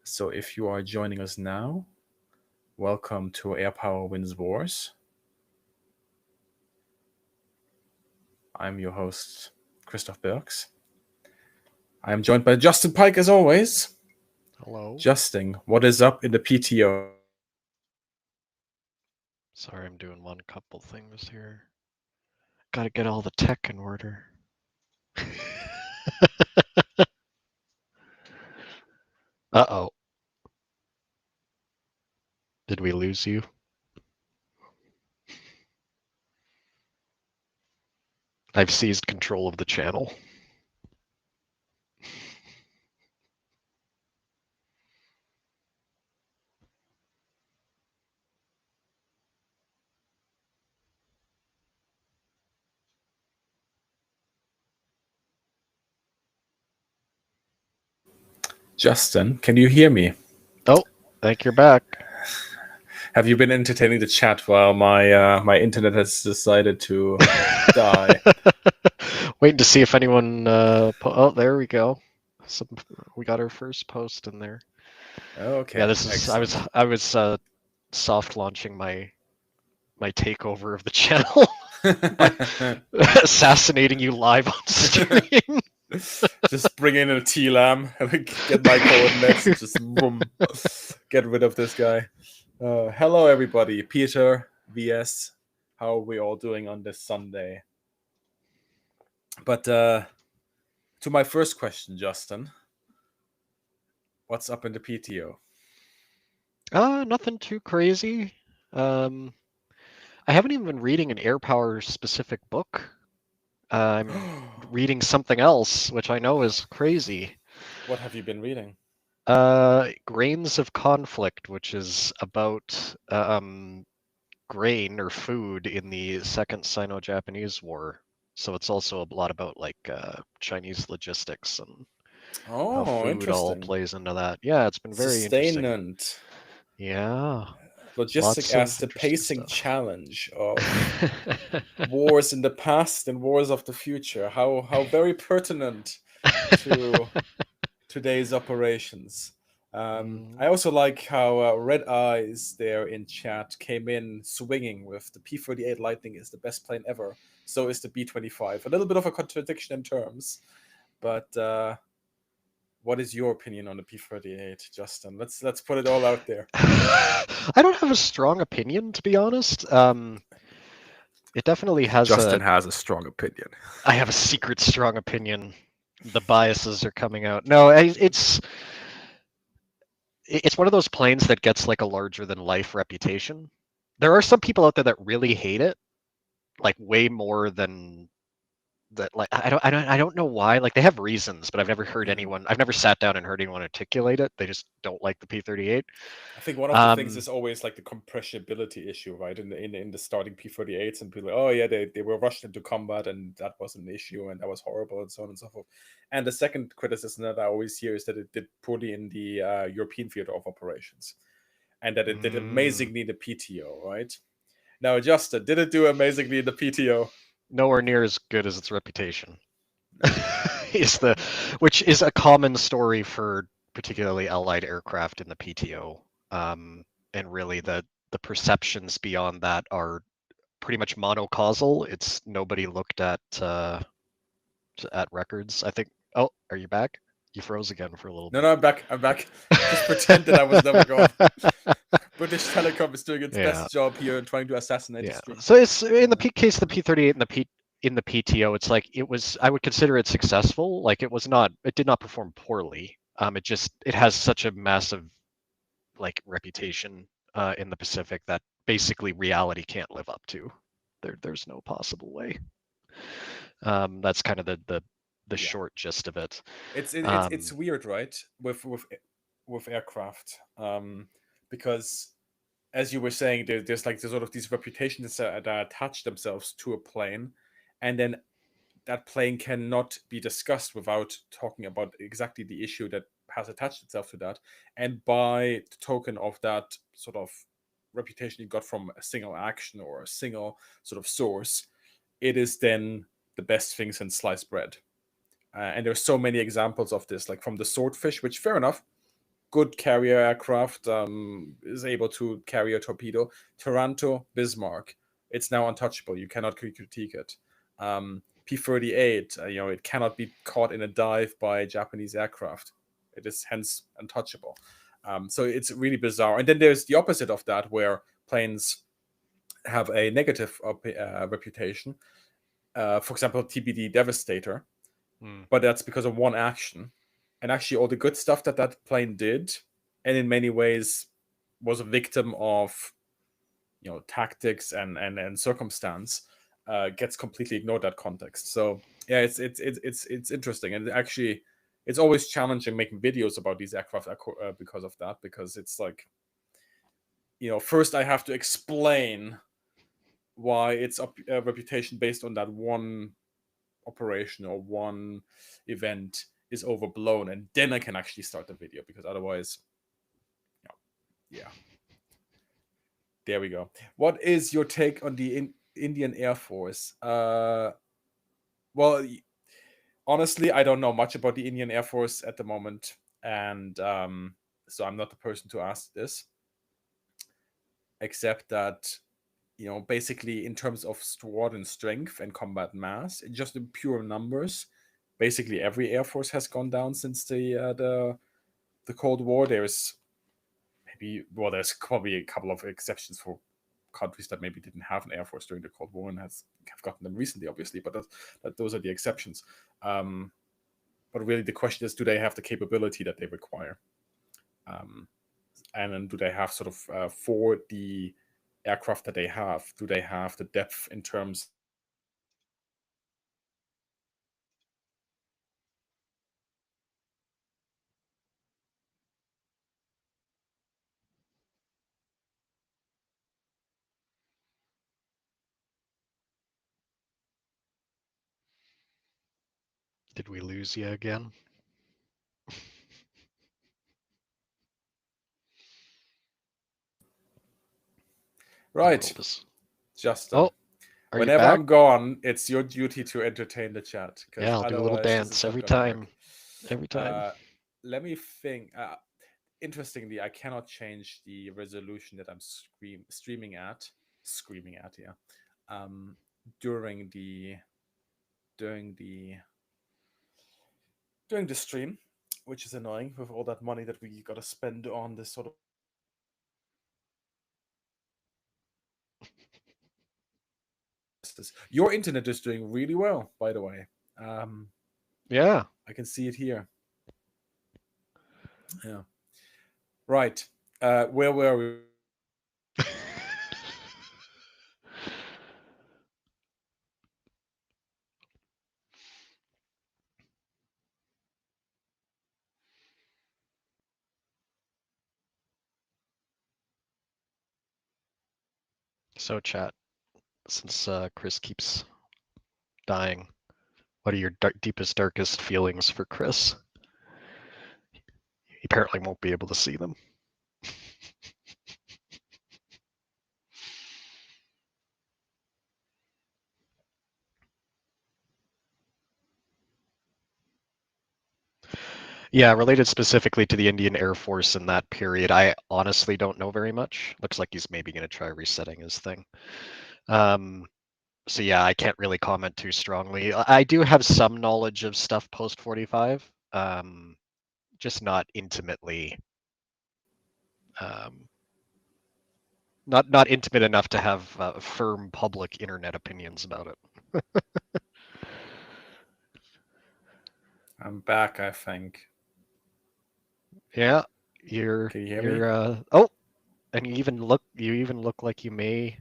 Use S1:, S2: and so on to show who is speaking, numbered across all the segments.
S1: So if you are joining us now, welcome to Airpower Wins Wars. I'm your host, Christoph Birks. I am joined by Justin Pike as always.
S2: Hello.
S1: Justin, what is up in the PTO?
S2: Sorry, I'm doing one couple things here. Gotta get all the tech in order. Uh-oh. Did we lose you? I've seized control of the channel.
S1: Justin, can you hear me?
S2: Oh, think you're back.
S1: Have you been entertaining the chat while my internet has decided to die?
S2: Waiting to see if anyone. Oh, there we go. We got our first post in there.
S1: Okay.
S2: Yeah, this is.
S1: Excellent.
S2: I was soft launching my takeover of the channel by assassinating you live on stream.
S1: Just bring in a T-Lam, get my coordinates, and just boom, get rid of this guy. Hello, everybody. Peter, VS, how are we all doing on this Sunday? But to my first question, Justin, what's up in the PTO?
S2: Nothing too crazy. I haven't even been reading an Airpower specific book. I'm reading something else, which I know is crazy.
S1: What have you been reading?
S2: Grains of Conflict, which is about grain or food in the Second Sino-Japanese War. So it's also a lot about like Chinese logistics and how
S1: Oh,
S2: food all
S1: interesting.
S2: plays into that. Yeah, it's been very interesting.
S1: Sustainment.
S2: Yeah,
S1: Logistic
S2: lots
S1: as
S2: of
S1: the
S2: interesting
S1: pacing
S2: stuff.
S1: challenge of wars in the past and wars of the future. How very pertinent to today's operations. I also like how Red Eyes there in chat came in swinging with the P-38 Lightning is the best plane ever. So is the B-25. A little bit of a contradiction in terms, but what is your opinion on the P-38, Justin? Let's put it all out there.
S2: I don't have a strong opinion, to be honest. It definitely has
S1: Justin has a strong opinion.
S2: I have a secret strong opinion. The biases are coming out. No, it's one of those planes that gets like a larger than life reputation. There are some people out there that really hate it, like way more than that. Like I don't know why. Like they have reasons, but I've never heard anyone. I've never sat down and heard anyone articulate it. They just don't like the P-38.
S1: I think one of the things is always like the compressionability issue, right? In the starting P-38s, and people, oh yeah, they were rushed into combat, and that was an issue, and that was horrible, and so on and so forth. And the second criticism that I always hear is that it did poorly in the European theater of operations, and that it did amazingly in the PTO, right? Now, Justin, did it do amazingly in the PTO?
S2: Nowhere near as good as its reputation. Which is a common story for particularly Allied aircraft in the PTO. And really the perceptions beyond that are pretty much monocausal. It's nobody looked at records. I think. Oh, are you back? You froze again for a little bit.
S1: No, I'm back. I'm back. Just pretend that I was never gone. British Telecom is doing its best job here and trying to assassinate the stream.
S2: So it's in the case of the P-38 and in the PTO, it's like I would consider it successful. Like it did not perform poorly. It has such a massive like reputation in the Pacific that basically reality can't live up to. There's no possible way. That's kind of the short gist of it.
S1: It's weird, right? With aircraft, because as you were saying, there's like sort of these reputations that attach themselves to a plane, and then that plane cannot be discussed without talking about exactly the issue that has attached itself to that. And by the token of that sort of reputation you got from a single action or a single sort of source, it is then the best thing since sliced bread. And there's so many examples of this, like from the swordfish, which fair enough, good carrier aircraft, is able to carry a torpedo. Taranto, Bismarck, it's now untouchable. You cannot critique it. P-38, it cannot be caught in a dive by Japanese aircraft. It is hence untouchable. So it's really bizarre. And then there's the opposite of that, where planes have a negative reputation. For example, TBD Devastator, but that's because of one action. And actually, all the good stuff that plane did, and in many ways was a victim of tactics and circumstance, gets completely ignored that context. So yeah, it's interesting, and actually, it's always challenging making videos about these aircraft because of that, because it's like, first I have to explain why its reputation based on that one operation or one event is overblown, and then I can actually start the video, because otherwise, yeah. There we go. What is your take on the Indian Air Force? Well, honestly, I don't know much about the Indian Air Force at the moment, and so I'm not the person to ask this, except that basically in terms of squadron strength and combat mass, just in pure numbers, basically every Air Force has gone down since the Cold War. There's probably a couple of exceptions for countries that maybe didn't have an Air Force during the Cold War and have gotten them recently, obviously, but those are the exceptions. But really, the question is, do they have the capability that they require? And then do they have sort of, for the aircraft that they have, do they have the depth in terms?
S2: Did we lose you again?
S1: Right, Justin.
S2: Oh, are you
S1: Whenever
S2: back?
S1: I'm gone, it's your duty to entertain the chat, because
S2: Yeah, I'll do a little
S1: otherwise this
S2: dance
S1: is not
S2: every
S1: gonna
S2: time.
S1: work.
S2: Every time.
S1: Let me think. Interestingly, I cannot change the resolution that I'm streaming at. Screaming at, yeah. During the during the during the stream, which is annoying with all that money that we gotta spend on this sort of. Your internet is doing really well, by the way.
S2: Yeah.
S1: I can see it here. Yeah. Right. Where were we?
S2: So, chat, since Chris keeps dying, what are your deepest, darkest feelings for Chris? He apparently won't be able to see them. Yeah, related specifically to the Indian Air Force in that period, I honestly don't know very much. Looks like he's maybe going to try resetting his thing. So yeah, I can't really comment too strongly. I do have some knowledge of stuff post 45, just not intimately, not intimate enough to have firm public internet opinions about it.
S1: I'm back, I think.
S2: Yeah,
S1: Can you hear me?
S2: oh, and you even look like you may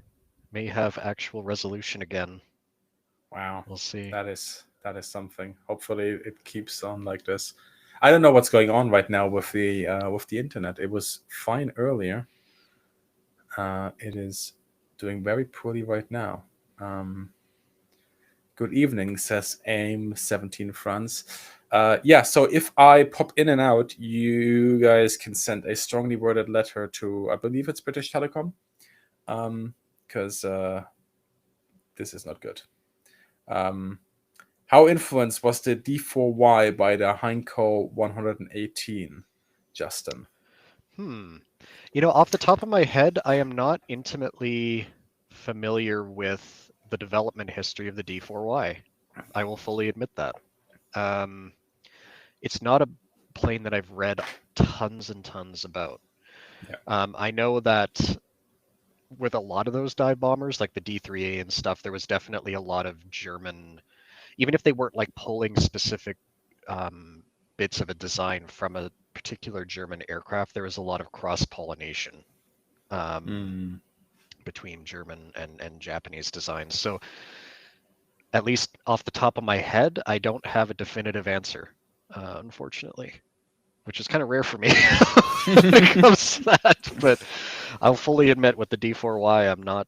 S2: have actual resolution again.
S1: Wow.
S2: We'll see.
S1: That is something. Hopefully it keeps on like this. I don't know what's going on right now with the internet. It was fine earlier. It is doing very poorly right now. Good evening, says AIM17 France. Yeah, so if I pop in and out, you guys can send a strongly worded letter to, I believe it's British Telecom, because this is not good. How influenced was the D4Y by the Heinkel 118, Justin?
S2: Off the top of my head, I am not intimately familiar with the development history of the D4Y. I will fully admit that. Um, it's not a plane that I've read tons and tons about.
S1: Yeah.
S2: I know that with a lot of those dive bombers, like the D3A and stuff, there was definitely a lot of German, even if they weren't like pulling specific um, bits of a design from a particular German aircraft, there was a lot of cross pollination um,
S1: Mm.
S2: between German and Japanese designs. So, at least off the top of my head, I don't have a definitive answer, unfortunately, which is kind of rare for me when it comes to that. But I'll fully admit with the D4Y, I'm not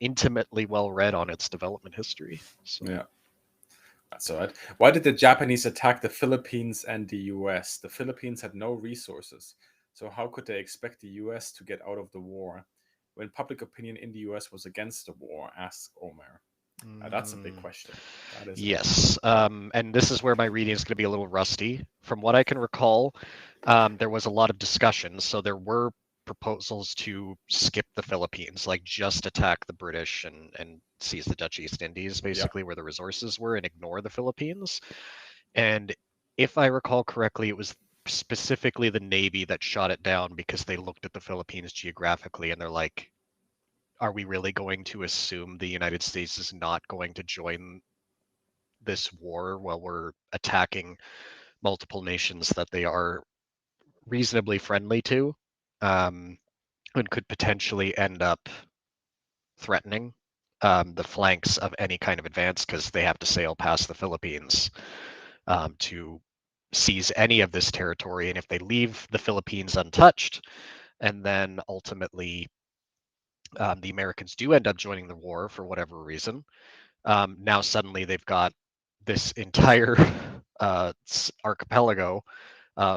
S2: intimately well read on its development history. So.
S1: Yeah. That's all right. Why did the Japanese attack the Philippines and the US? The Philippines had no resources, so how could they expect the US to get out of the war when public opinion in the US was against the war? Asked Omer. That's a big
S2: Mm,
S1: question. That is a big question.
S2: yes, and this is where my reading is going to be a little rusty. From what I can recall, there was a lot of discussion, so there were proposals to skip the Philippines, like just attack the British and seize the Dutch East Indies,
S1: Yeah.
S2: basically where the resources were, and ignore the Philippines. And if I recall correctly, it was specifically the Navy that shot it down because they looked at the Philippines geographically and they're like, are we really going to assume the United States is not going to join this war while we're attacking multiple nations that they are reasonably friendly to, um, and could potentially end up threatening the flanks of any kind of advance because they have to sail past the Philippines to seize any of this territory. And if they leave the Philippines untouched, and then ultimately the Americans do end up joining the war for whatever reason, now suddenly they've got this entire archipelago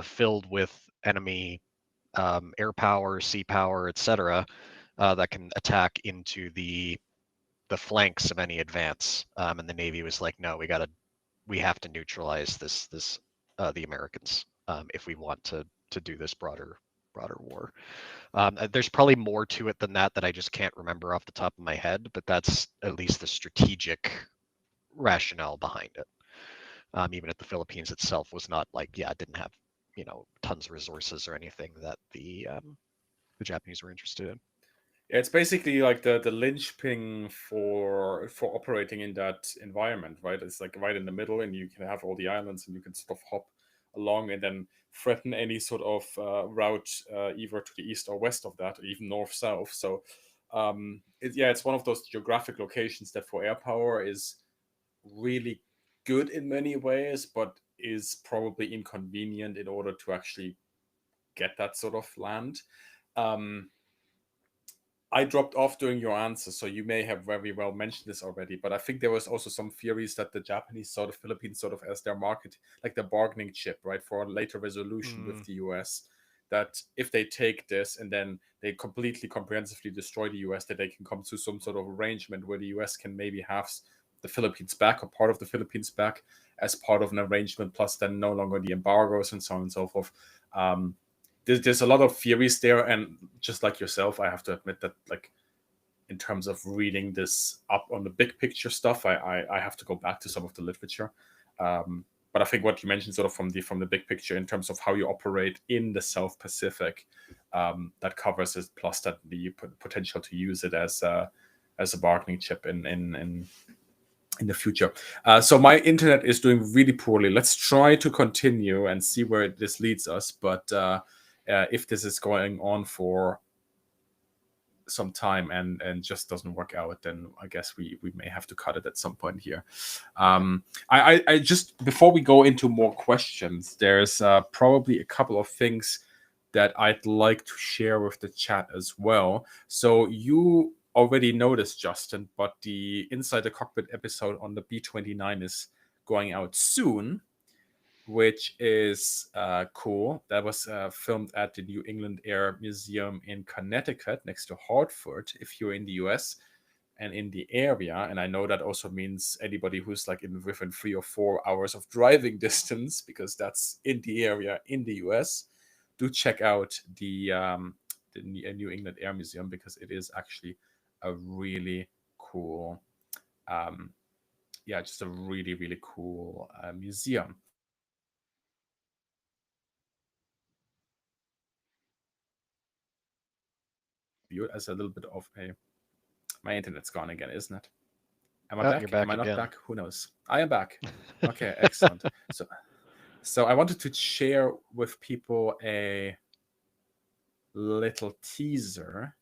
S2: filled with enemy air power, sea power, etc., that can attack into the flanks of any advance. And the Navy was like, no, we have to neutralize the Americans if we want to do this broader war. There's probably more to it than that I just can't remember off the top of my head, but that's at least the strategic rationale behind it. Even if the Philippines itself was not like, yeah, it didn't have tons of resources or anything that the Japanese were interested in.
S1: Yeah, it's basically like the linchpin for operating in that environment, right? It's like right in the middle, and you can have all the islands, and you can sort of hop along and then threaten any sort of route either to the east or west of that, or even north south. So, it's one of those geographic locations that for air power is really good in many ways, but is probably inconvenient in order to actually get that sort of land. Um, I dropped off during your answer, so you may have very well mentioned this already. But I think there was also some theories that the Japanese saw the Philippines sort of as their market, like the bargaining chip, right, for a later resolution with
S2: Mm,
S1: the US. That if they take this and then they completely comprehensively destroy the US, that they can come to some sort of arrangement where the US can maybe have the Philippines back or part of the Philippines back as part of an arrangement, plus then no longer the embargoes and so on and so forth. Um, there's a lot of theories there, and just like yourself, I have to admit that, like, in terms of reading this up on the big picture stuff, I have to go back to some of the literature. But I think what you mentioned, sort of from the big picture, in terms of how you operate in the South Pacific, that covers it. Plus, that the potential to use it as a bargaining chip in the future. So my internet is doing really poorly. Let's try to continue and see where this leads us. But if this is going on for some time and just doesn't work out, then I guess we may have to cut it at some point here. I just, before we go into more questions, there's probably a couple of things that I'd like to share with the chat as well. So you already noticed, Justin, but the Inside the Cockpit episode on the B-29 is going out soon, which is cool. That was filmed at the New England Air Museum in Connecticut, next to Hartford, if you're in the US and in the area. And I know that also means anybody who's like within 3 or 4 hours of driving distance, because that's in the area in the US. do check out the New England Air Museum, because it is actually a really cool, just a really, really cool museum. As a little bit of a, my internet's gone again, isn't it? Am I
S2: Oh,
S1: back?
S2: you're back
S1: Am I not
S2: again.
S1: back? Who knows? I am back. Okay, excellent. So I wanted to share with people a little teaser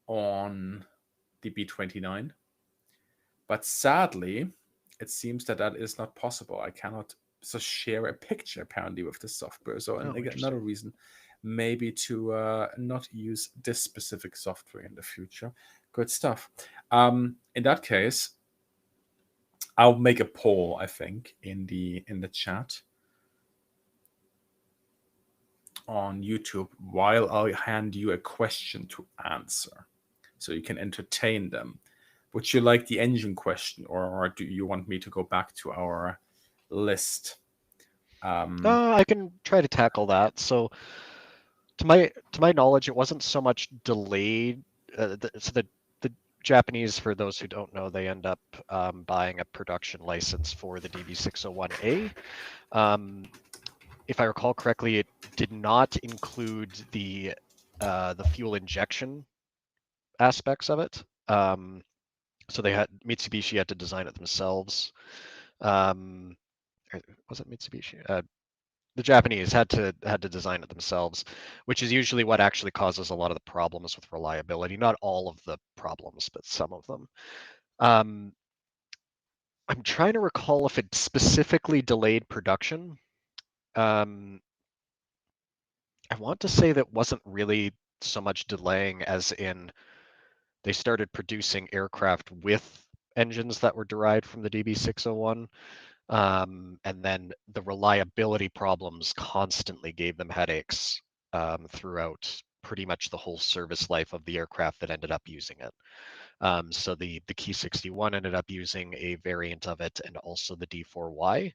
S1: on the B-29, but sadly, it seems that that is not possible. I cannot share a picture apparently with this software. So another reason maybe to not use this specific software in the future. Good stuff. In that case, I'll make a poll, I think, in the chat on YouTube while I'll hand you a question to answer, so you can entertain them. Would you like the engine question, or do you want me to go back to our list?
S2: I can try to tackle that. So, to my knowledge, it wasn't so much delayed. So the Japanese, for those who don't know, they end up buying a production license for the DB601A. If I recall correctly, it did not include the fuel injection aspects of it. So Mitsubishi had to design it themselves. Was it Mitsubishi? The Japanese had to design it themselves, which is usually what actually causes a lot of the problems with reliability. Not all of the problems, but some of them. I'm trying to recall if it specifically delayed production. I want to say that wasn't really so much delaying as in they started producing aircraft with engines that were derived from the DB601. And then the reliability problems constantly gave them headaches throughout pretty much the whole service life of the aircraft that ended up using it. So the Key 61 ended up using a variant of it, and also the D4Y.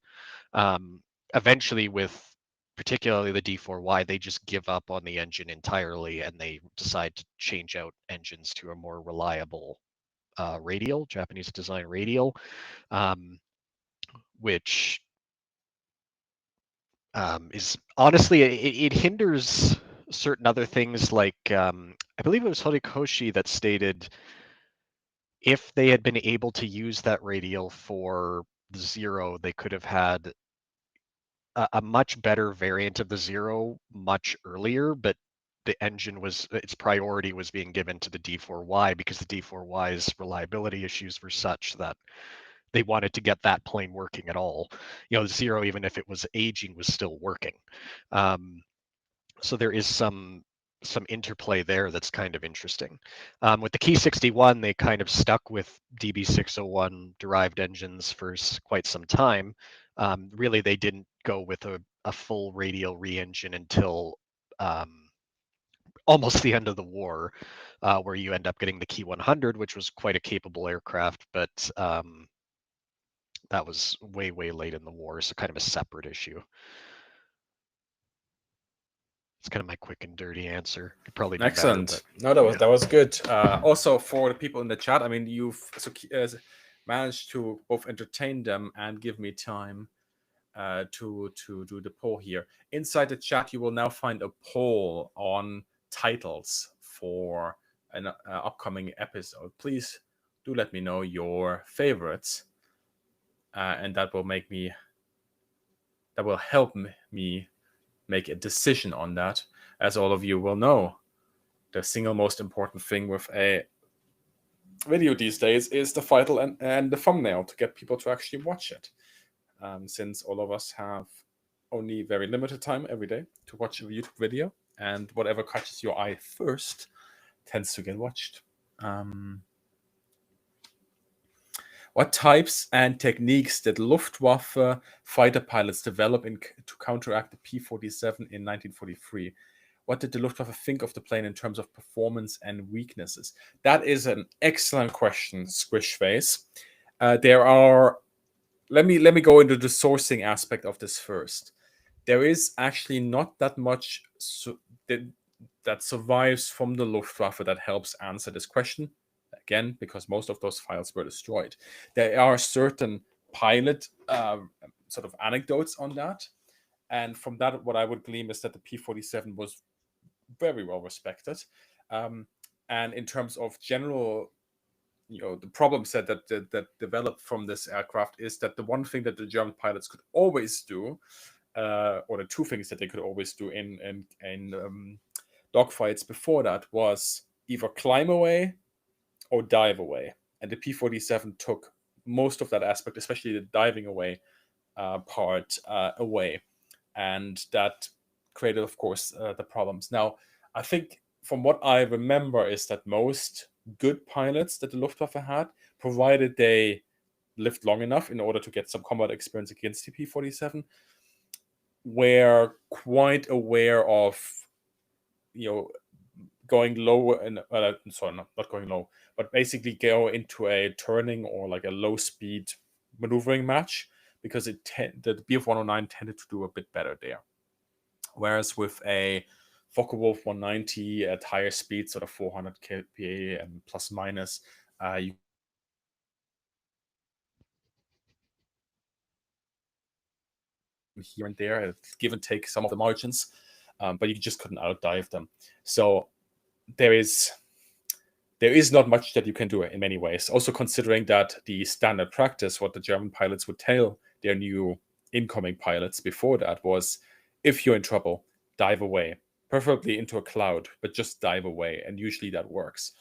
S2: Eventually, with particularly the D4Y, they just give up on the engine entirely, and they decide to change out engines to a more reliable radial, Japanese design radial, which is honestly, it hinders certain other things, like I believe it was Horikoshi that stated if they had been able to use that radial for the Zero, they could have had a much better variant of the Zero much earlier, but its priority was being given to the D4Y because the D4Y's reliability issues were such that they wanted to get that plane working at all. The Zero, even if it was aging, was still working. So there is some interplay there that's kind of interesting. With the Key 61, they kind of stuck with DB601 derived engines for quite some time. Really, they didn't go with a full radial re-engine until almost the end of the war, where you end up getting the Key 100, which was quite a capable aircraft, but that was way, way late in the war, so kind of a separate issue. It's kind of my quick and dirty answer. Could probably do
S1: Excellent.
S2: better,
S1: No, that was good. Also, for the people in the chat, I mean, you've managed to both entertain them and give me time to do the poll here. Inside the chat, you will now find a poll on titles for an upcoming episode. Please do let me know your favorites, and that will help me make a decision on that. As all of you will know, the single most important thing with a video these days is the title and the thumbnail to get people to actually watch it. Since all of us have only very limited time every day to watch a YouTube video, and whatever catches your eye first tends to get watched. What types and techniques did Luftwaffe fighter pilots develop to counteract the P-47 in 1943? What did the Luftwaffe think of the plane in terms of performance and weaknesses? That is an excellent question, Squishface. Let me go into the sourcing aspect of this first. there is actually not that much that survives from the Luftwaffe that helps answer this question. Again, because most of those files were destroyed. There are certain pilot sort of anecdotes on that. And from that, what I would glean is that the P-47 was very well respected. And in terms of general, the problem set that developed from this aircraft is that the one thing that the German pilots could always do, or the two things that they could always do in dogfights before that, was either climb away or dive away. And the P-47 took most of that aspect, especially the diving away part, away. And that created, of course, the problems. Now, I think from what I remember is that most good pilots that the Luftwaffe had, provided they lived long enough in order to get some combat experience against the P-47, were quite aware of, going low and sorry, not going low, but basically go into a turning or like a low speed maneuvering match, because the Bf-109 tended to do a bit better there. Whereas with a Focke-Wulf 190 at higher speed, sort of 400 kPa and plus minus, you here and there, give and take some of the margins, but you just couldn't outdive them. So there is not much that you can do in many ways. Also considering that the standard practice, what the German pilots would tell their new incoming pilots before that, was, if you're in trouble, dive away, preferably into a cloud, but just dive away. And usually that works.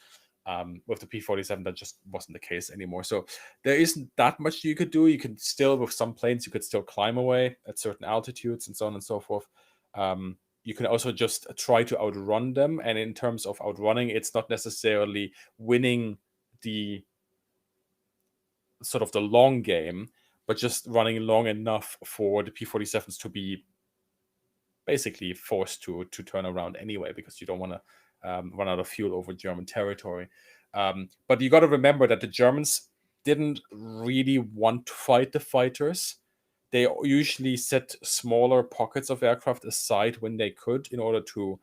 S1: With the P-47, that just wasn't the case anymore. So there isn't that much you could do. You can still, with some planes, you could still climb away at certain altitudes and so on and so forth. You can also just try to outrun them. And in terms of outrunning, it's not necessarily winning the sort of the long game, but just running long enough for the P-47s to be basically forced to turn around anyway, because you don't want to run out of fuel over German territory. But you got to remember that the Germans didn't really want to fight the fighters. They usually set smaller pockets of aircraft aside when they could, in order to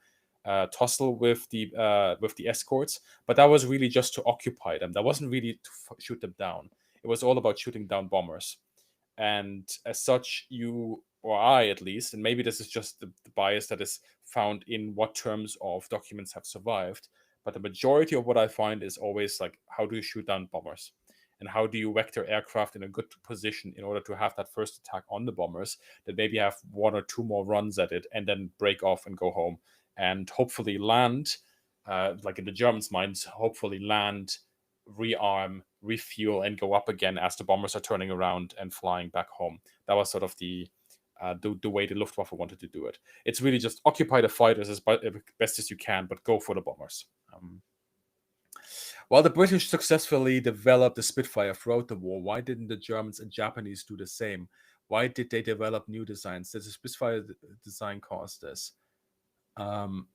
S1: tussle with the escorts. But that was really just to occupy them. That wasn't really to shoot them down. It was all about shooting down bombers. And as such, you, or I at least, and maybe this is just the bias that is found in what terms of documents have survived, but the majority of what I find is always like, how do you shoot down bombers? And how do you vector aircraft in a good position in order to have that first attack on the bombers, that maybe have one or two more runs at it, and then break off and go home, and hopefully land, like in the Germans' minds, hopefully land, rearm, refuel, and go up again as the bombers are turning around and flying back home. That was sort of the way the Luftwaffe wanted to do it. It's really just occupy the fighters as best as you can, but go for the bombers. While the British successfully developed the Spitfire throughout the war, why didn't the Germans and Japanese do the same? Why did they develop new designs? Did the Spitfire design cause this? Well,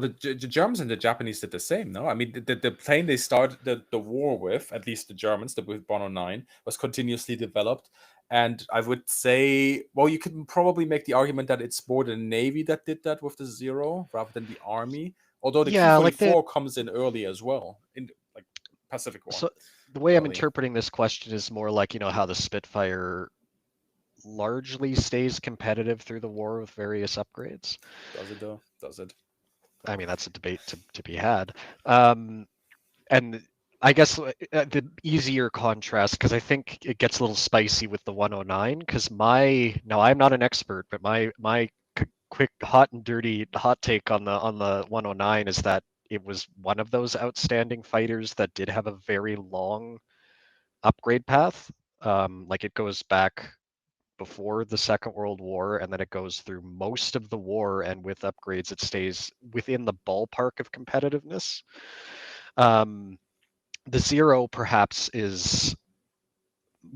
S1: the Germans and the Japanese did the same, no? I mean, the plane they started the war with, at least the Germans, the with 109, was continuously developed. And I would say, well, you could probably make the argument that it's more the Navy that did that with the Zero rather than the Army. Although the
S2: Yeah, like
S1: Q-44 comes in early as well, in like Pacific War.
S2: So the way I'm
S1: early.
S2: interpreting this question is more like, how the Spitfire largely stays competitive through the war with various upgrades.
S1: Does it though? Does it?
S2: I mean, that's a debate to be had. And I guess the easier contrast, because I think it gets a little spicy with the 109, because now I'm not an expert, but my quick hot and dirty hot take on the 109 is that it was one of those outstanding fighters that did have a very long upgrade path. Like it goes back before the Second World War, and then it goes through most of the war, and with upgrades it stays within the ballpark of competitiveness. The Zero perhaps is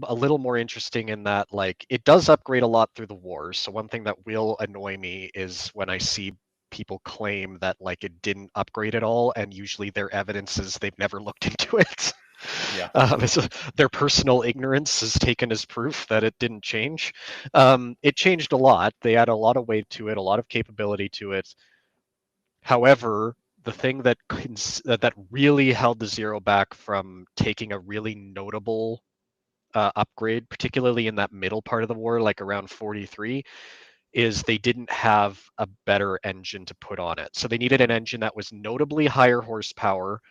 S2: a little more interesting in that, like, it does upgrade a lot through the war. So one thing that will annoy me is when I see people claim that like it didn't upgrade at all, and usually their evidence is they've never looked into it.
S1: Yeah.
S2: Their personal ignorance is taken as proof that it didn't change. It changed a lot. They had a lot of weight to it, a lot of capability to it. However, the thing that really held the Zero back from taking a really notable upgrade, particularly in that middle part of the war, like around 43, is they didn't have a better engine to put on it. So they needed an engine that was notably higher horsepower,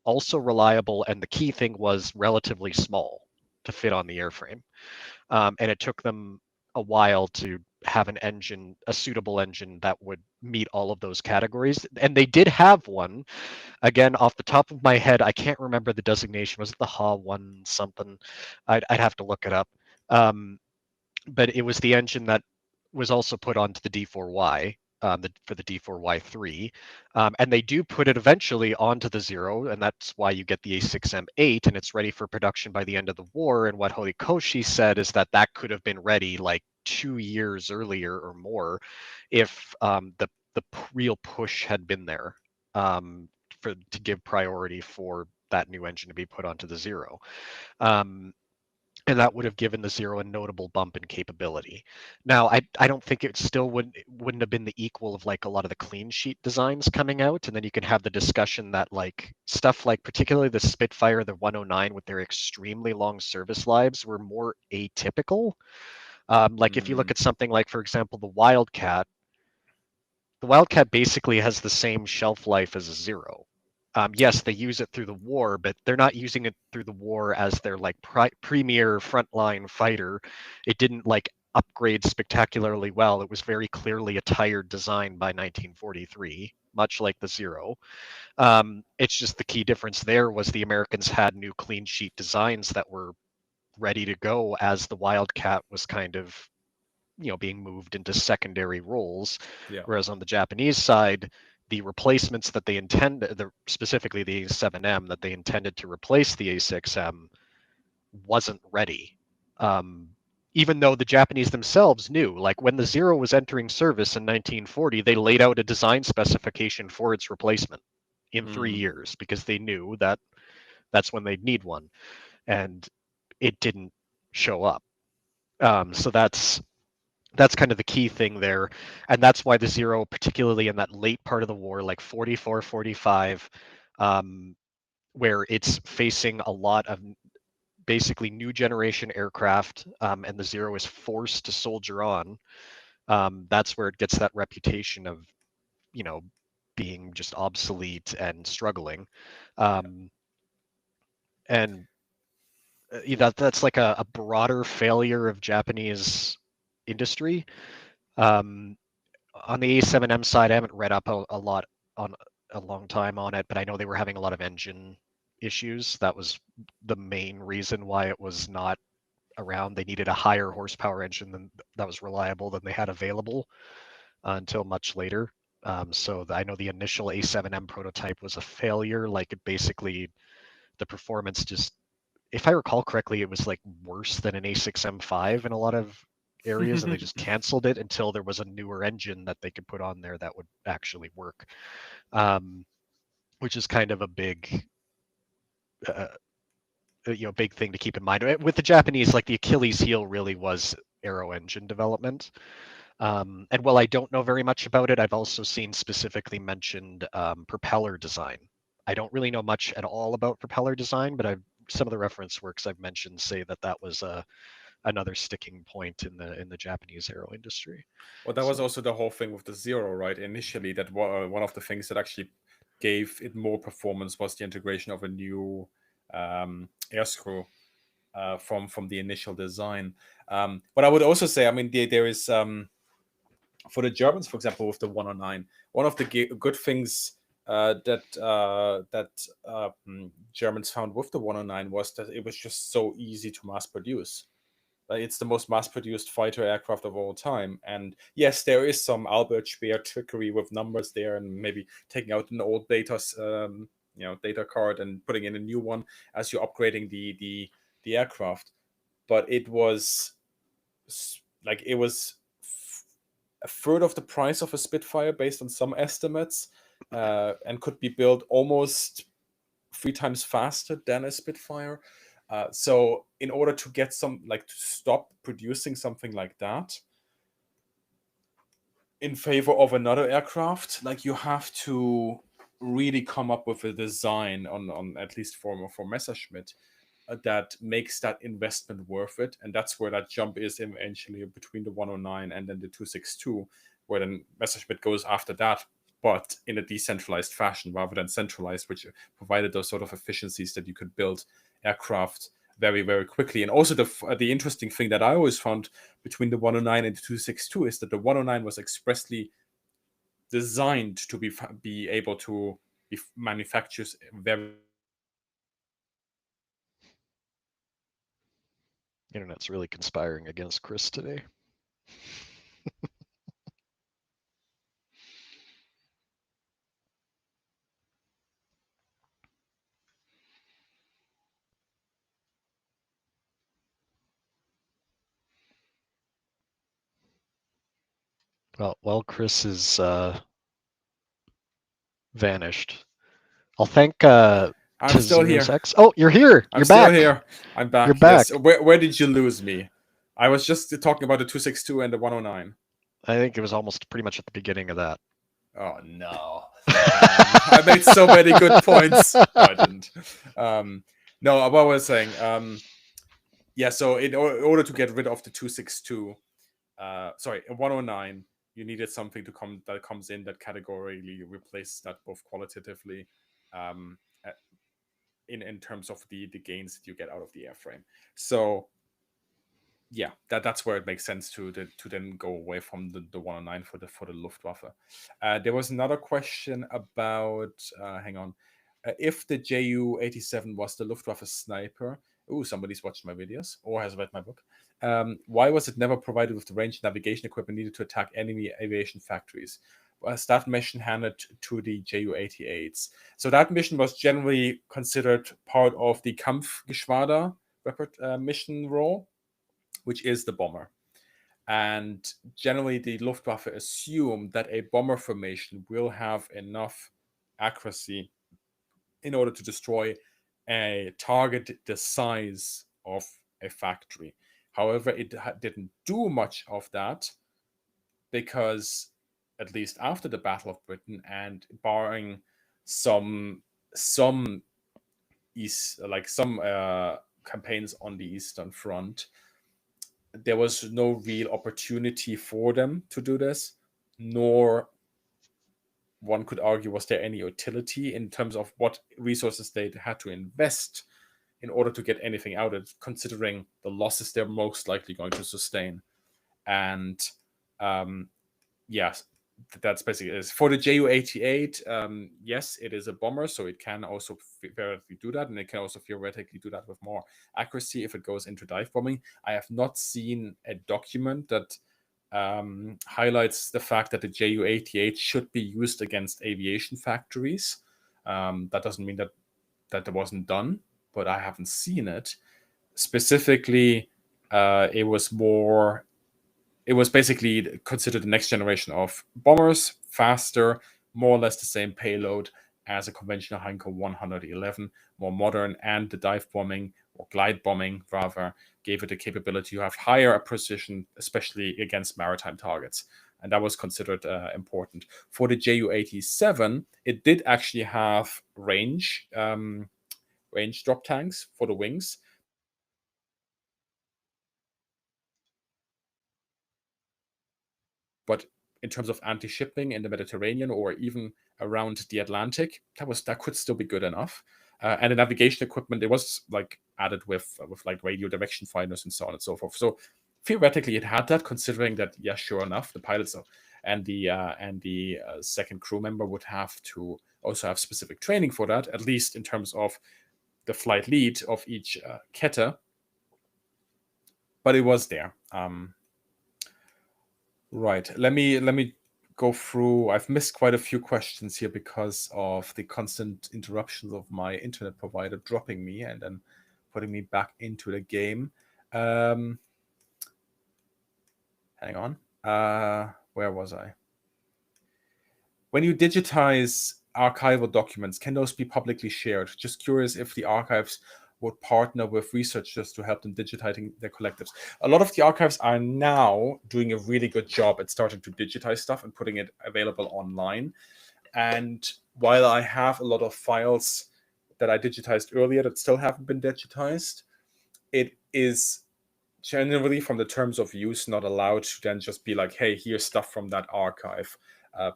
S2: also reliable, and the key thing was relatively small to fit on the airframe. And it took them a while to have an engine, a suitable engine that would meet all of those categories. And they did have one. Again, off the top of my head, I can't remember the designation. Was it the HA1 something? I'd have to look it up. But it was the engine that was also put onto the D4Y for the D4Y3. And they do put it eventually onto the Zero, and that's why you get the A6M8, and it's ready for production by the end of the war. And what Horikoshi said is that that could have been ready like 2 years earlier or more if the real push had been there to give priority for that new engine to be put onto the Zero. And that would have given the Zero a notable bump in capability. Now, I don't think it still wouldn't have been the equal of like a lot of the clean sheet designs coming out, and then you can have the discussion that like stuff like particularly the Spitfire, the 109 with their extremely long service lives were more atypical. Like if you look
S1: Mm,
S2: at something like, for example, the Wildcat basically has the same shelf life as a Zero. Yes, they use it through the war, but they're not using it through the war as their like premier frontline fighter. It didn't like upgrade spectacularly well. It was very clearly a tired design by 1943, much like the Zero. It's just the key difference there was the Americans had new clean sheet designs that were ready to go as the Wildcat was kind of being moved into secondary roles,
S1: yeah.
S2: whereas on the Japanese side the replacements that they intended, specifically the A7M that they intended to replace the A6M, wasn't ready. Even though the Japanese themselves knew, like when the Zero was entering service in 1940, they laid out a design specification for its replacement in 3 years because they knew that that's when they'd need one, and it didn't show up. So that's kind of the key thing there, and that's why the Zero, particularly in that late part of the war, like 44, 45, where it's facing a lot of basically new generation aircraft, and the Zero is forced to soldier on. That's where it gets that reputation of you know being just obsolete and struggling. um, and that's like a broader failure of Japanese industry. um, on the A7M side, I haven't read up a lot on a long time on it, but I know they were having a lot of engine issues. That was the main reason why it was not around. They needed a higher horsepower engine that was reliable than they had available until much later. So I know the initial A7M prototype was a failure. Like it basically, the performance just, if I recall correctly, it was like worse than an A6M5 in a lot of areas, and they just canceled it until there was a newer engine that they could put on there that would actually work, which is kind of a uh, big thing to keep in mind. With the Japanese, like the Achilles heel really was aero engine development. And while I don't know very much about it, I've also seen specifically mentioned propeller design. I don't really know much at all about propeller design, but some of the reference works I've mentioned say that that was another sticking point in the Japanese aero industry.
S1: Well, that was
S2: So
S1: also the whole thing with the Zero, right? Initially, that one of the things that actually gave it more performance was the integration of a new air screw from the initial design. But I would also say, I mean, there is for the Germans, for example, with the 109, one of the good things that Germans found with the 109 was that it was just so easy to mass produce. It's the most mass-produced fighter aircraft of all time, and yes, there is some Albert Speer trickery with numbers there, and maybe taking out an old data card and putting in a new one as you're upgrading the aircraft. But it was it was a third of the price of a Spitfire based on some estimates, and could be built almost 3 times faster than a Spitfire. So in order to get to stop producing something like that in favor of another aircraft, like you have to really come up with a design on at least for Messerschmitt that makes that investment worth it. And that's where that jump is eventually between the 109 and then the 262, where then Messerschmitt goes after that, but in a decentralized fashion rather than centralized, which provided those sort of efficiencies that you could build aircraft very, very quickly. And also the interesting thing that I always found between the 109 and the 262 is that the 109 was expressly designed to be able to be manufactured very.
S2: Internet's really conspiring against Chris today. Well, Chris is vanished. I'll thank
S1: I'm still here.
S2: X. Oh, you're here. You're back.
S1: Here. I'm back.
S2: You're back.
S1: Yes. Where did you lose me? I was just talking about the 262 and the 109.
S2: I think it was almost pretty much at the beginning of that.
S1: Oh no. I made so many good points. No, I didn't. No, what I was saying. Yeah, so in order to get rid of the 262, 109, you needed something that comes in that categorically replaces that both qualitatively, in terms of the gains that you get out of the airframe. So yeah, that's where it makes sense to then go away from the 109 for the Luftwaffe. There was another question about hang on, if the Ju-87 was the Luftwaffe sniper. Oh, somebody's watched my videos or has read my book. Why was it never provided with the range navigation equipment needed to attack enemy aviation factories? Was that mission handed to the Ju-88s? So that mission was generally considered part of the Kampfgeschwader mission role, which is the bomber. And generally, the Luftwaffe assumed that a bomber formation will have enough accuracy in order to destroy a target the size of a factory. However, it didn't do much of that because, at least after the Battle of Britain, and barring some east, like some campaigns on the Eastern Front, there was no real opportunity for them to do this, nor, one could argue, was there any utility in terms of what resources they had to invest in order to get anything out of it, considering the losses they're most likely going to sustain. And yes, that's basically it. For the Ju-88, yes, it is a bomber, so it can also theoretically do that, and it can also theoretically do that with more accuracy if it goes into dive bombing. I have not seen a document that highlights the fact that the Ju-88 should be used against aviation factories. That doesn't mean that it wasn't done, but I haven't seen it. Specifically, it was basically considered the next generation of bombers, faster, more or less the same payload as a conventional Heinkel 111, more modern, and the dive bombing, or glide bombing rather, gave it the capability to have higher precision, especially against maritime targets. And that was considered important. For the Ju-87, it did actually have range drop tanks for the wings. But in terms of anti-shipping in the Mediterranean or even around the Atlantic, that could still be good enough. And the navigation equipment, it was like added with like radio direction finders and so on and so forth. So theoretically, it had that. Considering that, yeah, sure enough, the pilots and the second crew member would have to also have specific training for that, at least in terms of the flight lead of each Kette. But it was there. Right. Let me go through. I've missed quite a few questions here because of the constant interruptions of my internet provider dropping me and then putting me back into the game. Hang on. Where was I? When you digitize archival documents, can those be publicly shared? Just curious if the archives would partner with researchers to help them digitizing their collectives. A lot of the archives are now doing a really good job at starting to digitize stuff and putting it available online. And while I have a lot of files that I digitized earlier that still haven't been digitized, it is generally, from the terms of use, not allowed to then just be like, hey, here's stuff from that archive,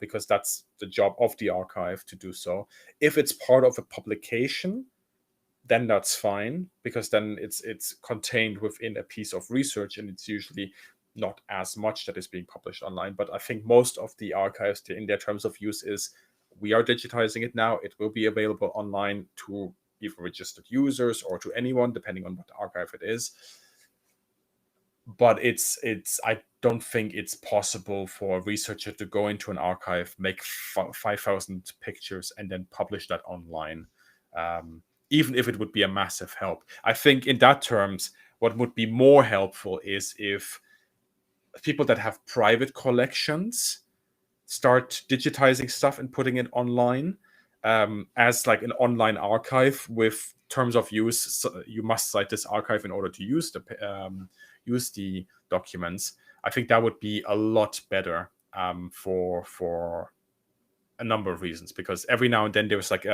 S1: because that's the job of the archive to do so. If it's part of a publication, then that's fine, because then it's contained within a piece of research, and it's usually not as much that is being published online. But I think most of the archives, in their terms of use, is we are digitizing it now. It will be available online to either registered users or to anyone, depending on what archive it is. But it's I don't think it's possible for a researcher to go into an archive, make 5,000 pictures, and then publish that online. Even if it would be a massive help. I think in that terms, what would be more helpful is if people that have private collections start digitizing stuff and putting it online, as like an online archive with terms of use. So you must cite this archive in order to use the documents. I think that would be a lot better, for a number of reasons, because every now and then there's like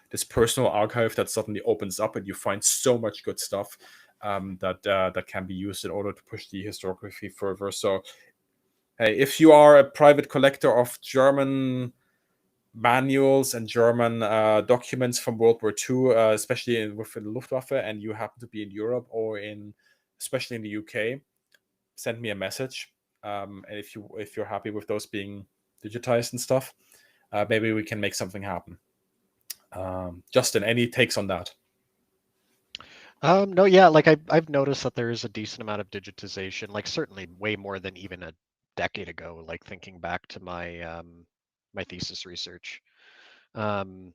S1: this personal archive that suddenly opens up and you find so much good stuff, that can be used in order to push the historiography further. So hey, if you are a private collector of German manuals and German documents from World War II, especially within the Luftwaffe, and you happen to be in Europe or especially in the UK, send me a message. And if you're happy with those being digitized and stuff, maybe we can make something happen. Justin, any takes on that?
S2: No, yeah, like I've noticed that there is a decent amount of digitization, like certainly way more than even a decade ago, like thinking back to my my thesis research. Like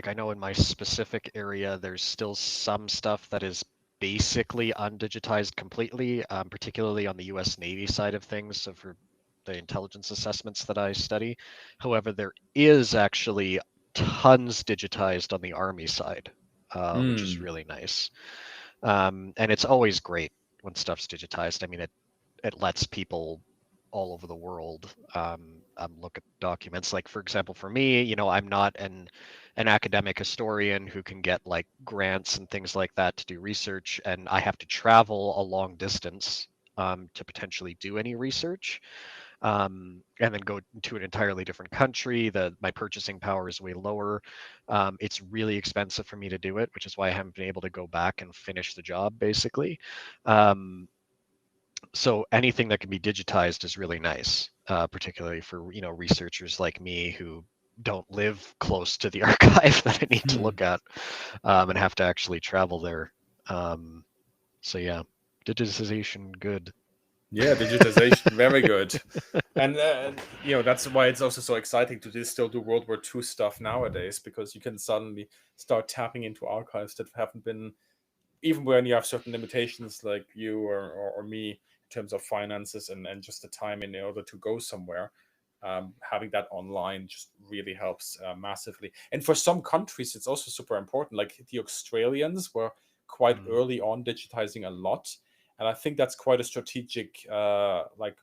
S2: I know in my specific area, there's still some stuff that is basically undigitized completely, particularly on the US Navy side of things. So for the intelligence assessments that I study. However, there is actually tons digitized on the Army side, which is really nice. And it's always great when stuff's digitized. I mean, it lets people all over the world look at documents. Like for example, for me, you know, I'm not an academic historian who can get like grants and things like that to do research, and I have to travel a long distance to potentially do any research, and then go to an entirely different country. My purchasing power is way lower. It's really expensive for me to do it, which is why I haven't been able to go back and finish the job, basically. So anything that can be digitized is really nice, particularly for, you know, researchers like me who don't live close to the archive that I need to look at, and have to actually travel there. So yeah, digitization, good.
S1: Yeah, digitization, very good. And you know, that's why it's also so exciting to still do World War II stuff nowadays, because you can suddenly start tapping into archives that haven't been, even when you have certain limitations like you or me in terms of finances and just the time in order to go somewhere. Having that online just really helps massively. And for some countries, it's also super important. Like the Australians were quite early on digitizing a lot. And I think that's quite a strategic like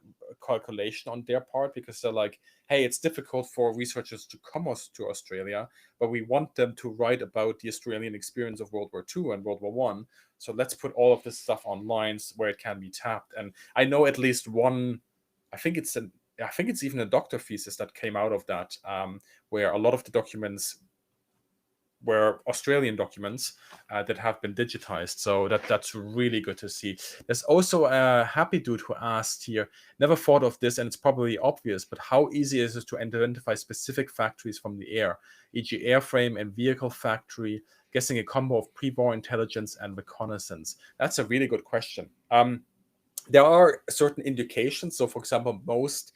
S1: calculation on their part, because they're like, hey, it's difficult for researchers to come to Australia, but we want them to write about the Australian experience of World War II and World War One. So let's put all of this stuff online where it can be tapped. And I know at least one, I think it's even a doctor thesis that came out of that, where a lot of the documents were Australian documents that have been digitized. So that's really good to see. There's also a happy dude who asked here, never thought of this, and it's probably obvious, but how easy is it to identify specific factories from the air, e.g. airframe and vehicle factory, guessing a combo of pre-war intelligence and reconnaissance? That's a really good question. There are certain indications. So, for example, most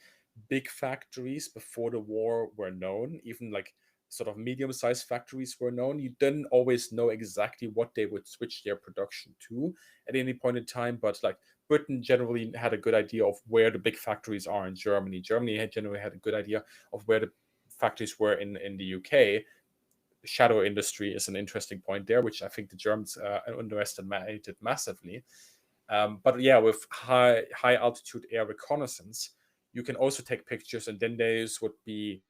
S1: big factories before the war were known, even like sort of medium-sized factories were known. You didn't always know exactly what they would switch their production to at any point in time, but like Britain generally had a good idea of where the big factories are in Germany. Germany had generally had a good idea of where the factories were in the UK, shadow industry is an interesting point there, which I think the Germans underestimated massively. But yeah, with high altitude air reconnaissance, you can also take pictures, and then those would be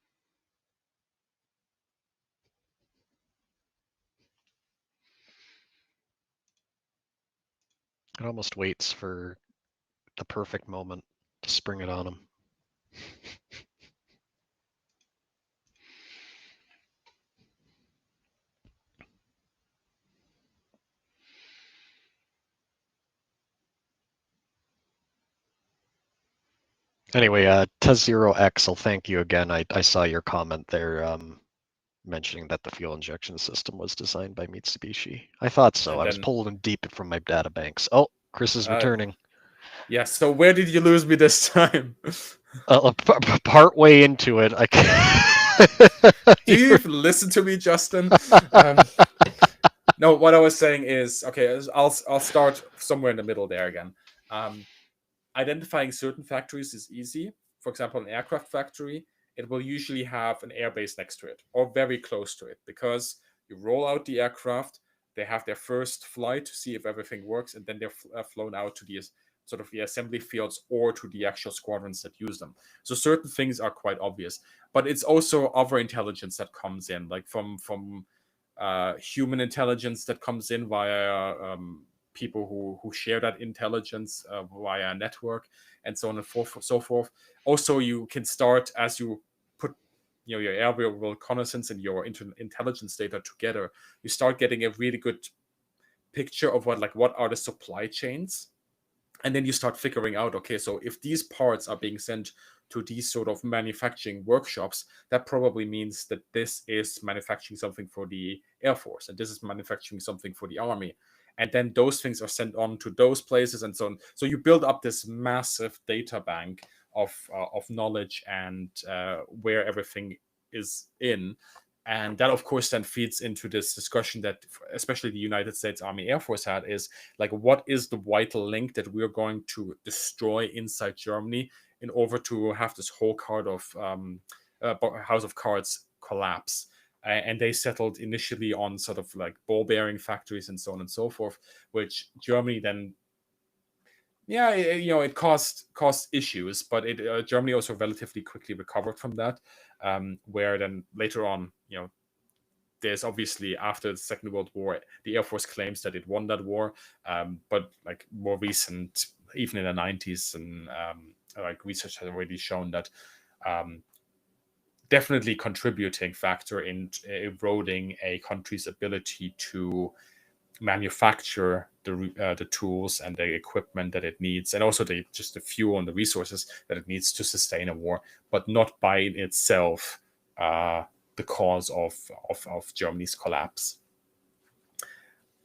S2: It almost waits for the perfect moment to spring it on him. Anyway, Tez0X, I'll thank you again. I saw your comment there mentioning that the fuel injection system was designed by Mitsubishi. I thought so.
S1: And
S2: I was
S1: then-
S2: pulling deep from my data banks. Oh, Chris is returning.
S1: Yeah, so where did you lose me this time?
S2: Part way into it,
S1: Do you even listen to me, Justin? No, what I was saying is, okay, I'll start somewhere in the middle there again. Identifying certain factories is easy. For example, an aircraft factory, it will usually have an airbase next to it or very close to it, because you roll out the aircraft, they have their first flight to see if everything works, and then they're flown out to the sort of the assembly fields or to the actual squadrons that use them. So certain things are quite obvious, but it's also other intelligence that comes in, like from human intelligence that comes in via people who share that intelligence via a network, and so on and so forth. Also, you can start, as you put your aerial reconnaissance and your intelligence data together, you start getting a really good picture of what are the supply chains. And then you start figuring out, okay, so if these parts are being sent to these sort of manufacturing workshops, that probably means that this is manufacturing something for the Air Force, and this is manufacturing something for the Army. And then those things are sent on to those places and so on. So you build up this massive data bank of knowledge and where everything is in. And that, of course, then feeds into this discussion that especially the United States Army Air Force had, is like, what is the vital link that we're going to destroy inside Germany in order to have this whole house of cards collapse? And they settled initially on sort of like ball bearing factories and so on and so forth, which Germany then, yeah, it caused issues, but Germany also relatively quickly recovered from that. Where then later on, there's obviously, after the Second World War, the Air Force claims that it won that war, but like more recent, even in the 90s, and like research has already shown that definitely contributing factor in eroding a country's ability to manufacture the tools and the equipment that it needs, and also the fuel and the resources that it needs to sustain a war, but not by itself the cause of Germany's collapse.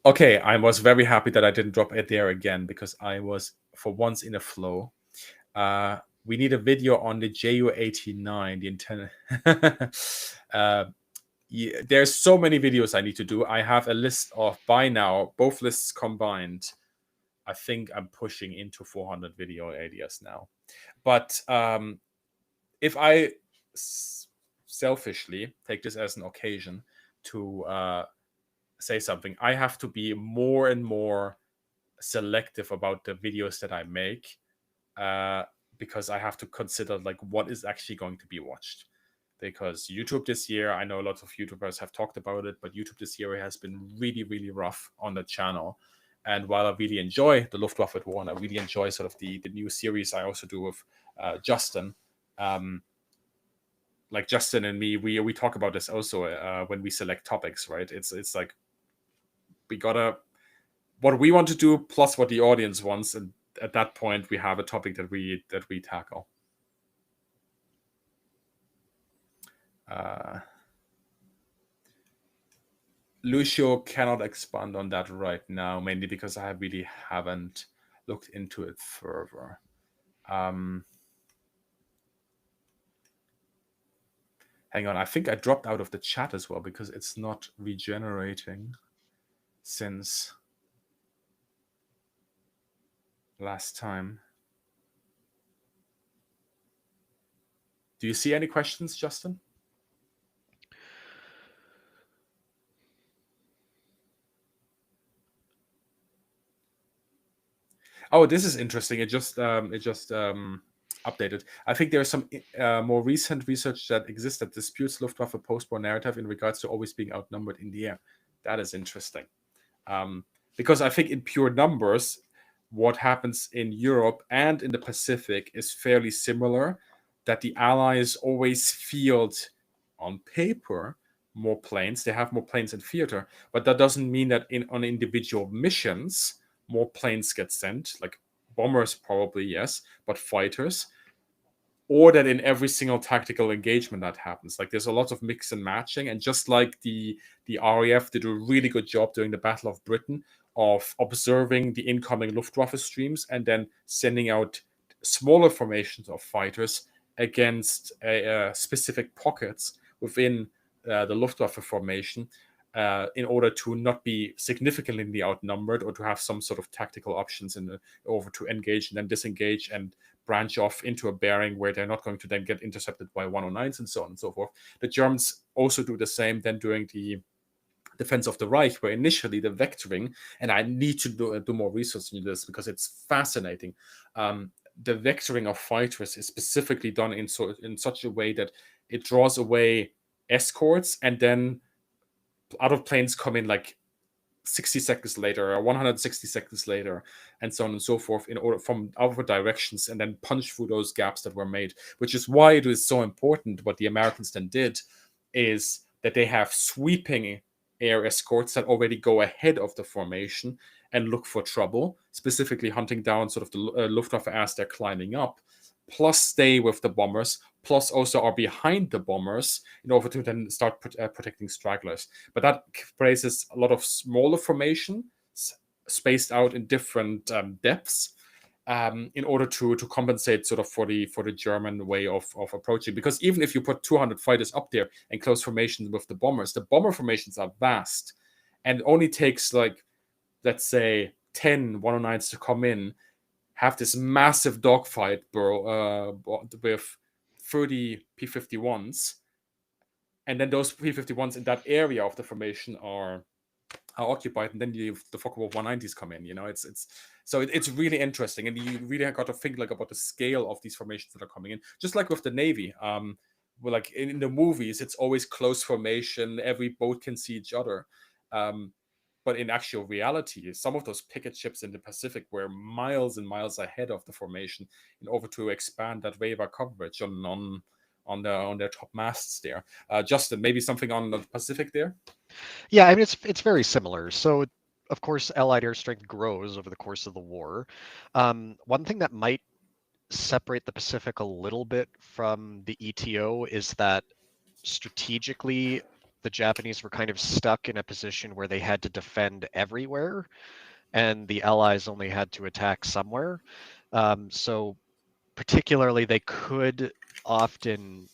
S1: Okay, I was very happy that I didn't drop it there again, because I was for once in a flow. We need a video on the Ju-89, the antenna. Yeah, there's so many videos I need to do. I have a list of, by now, both lists combined, I think I'm pushing into 400 video ideas now. But if I selfishly take this as an occasion to say something, I have to be more and more selective about the videos that I make, because I have to consider like what is actually going to be watched. Because YouTube this year, I know lots of YouTubers have talked about it, but YouTube this year has been really, really rough on the channel. And while I really enjoy the Luftwaffe war, and I really enjoy sort of the new series I also do with Justin, like Justin and me, we talk about this also when we select topics, right? It's like we gotta, what we want to do plus what the audience wants, and at that point we have a topic that we tackle. Lucio cannot expand on that right now, mainly because I really haven't looked into it further. Hang on, I think I dropped out of the chat as well because it's not regenerating since last time. Do you see any questions, Justin? Oh, this is interesting. It just updated. I think there's some more recent research that exists that disputes Luftwaffe post-war narrative in regards to always being outnumbered in the air. That is interesting. Because I think in pure numbers, what happens in Europe and in the Pacific is fairly similar, that the Allies always field on paper more planes. They have more planes in theater, but that doesn't mean that on individual missions, more planes get sent, like bombers probably, yes, but fighters, or that in every single tactical engagement that happens. Like there's a lot of mix and matching, and just like the RAF did a really good job during the Battle of Britain of observing the incoming Luftwaffe streams and then sending out smaller formations of fighters against specific pockets within the Luftwaffe formation, in order to not be significantly outnumbered or to have some sort of tactical options over to engage and then disengage and branch off into a bearing where they're not going to then get intercepted by 109s and so on and so forth. The Germans also do the same then during the defense of the Reich, where initially the vectoring, and I need to do more research into this because it's fascinating. The vectoring of fighters is specifically done in such a way that it draws away escorts, and then other planes come in like 60 seconds later or 160 seconds later, and so on and so forth, in order from other directions, and then punch through those gaps that were made. Which is why it is so important. What the Americans then did is that they have sweeping air escorts that already go ahead of the formation and look for trouble, specifically hunting down sort of the Luftwaffe as they're climbing up, plus stay with the bombers, plus also are behind the bombers in order to then start protecting stragglers. But that places a lot of smaller formation spaced out in different depths, in order to compensate sort of for the German way of approaching. Because even if you put 200 fighters up there and close formations with the bomber formations are vast, and it only takes like, let's say, 10 109s to come in, have this massive dogfight with 30 P-51s, and then those P-51s in that area of the formation are occupied, and then the Focke-Wulf 190s come in. It's really interesting, and you really got to think like about the scale of these formations that are coming in. Just like with the Navy, like in the movies, it's always close formation. Every boat can see each other. But in actual reality, some of those picket ships in the Pacific were miles and miles ahead of the formation in order to expand that radar coverage on their top masts there. Justin, maybe something on the Pacific there?
S2: Yeah, I mean it's very similar. So of course, Allied air strength grows over the course of the war. One thing that might separate the Pacific a little bit from the ETO is that strategically the Japanese were kind of stuck in a position where they had to defend everywhere, and the Allies only had to attack somewhere. So particularly, they could often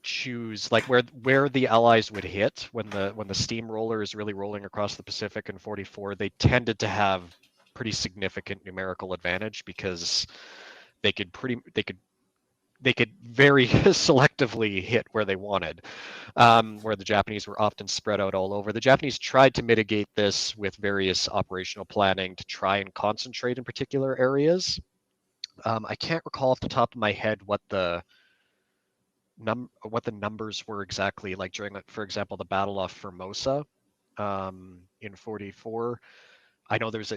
S2: choose like where the Allies would hit when the steamroller is really rolling across the Pacific in 44. They tended to have pretty significant numerical advantage because they could very selectively hit where they wanted, where the Japanese were often spread out all over. The Japanese tried to mitigate this with various operational planning to try and concentrate in particular areas. I can't recall off the top of my head what the numbers were exactly like during, for example, the Battle of Formosa in 44. I know it was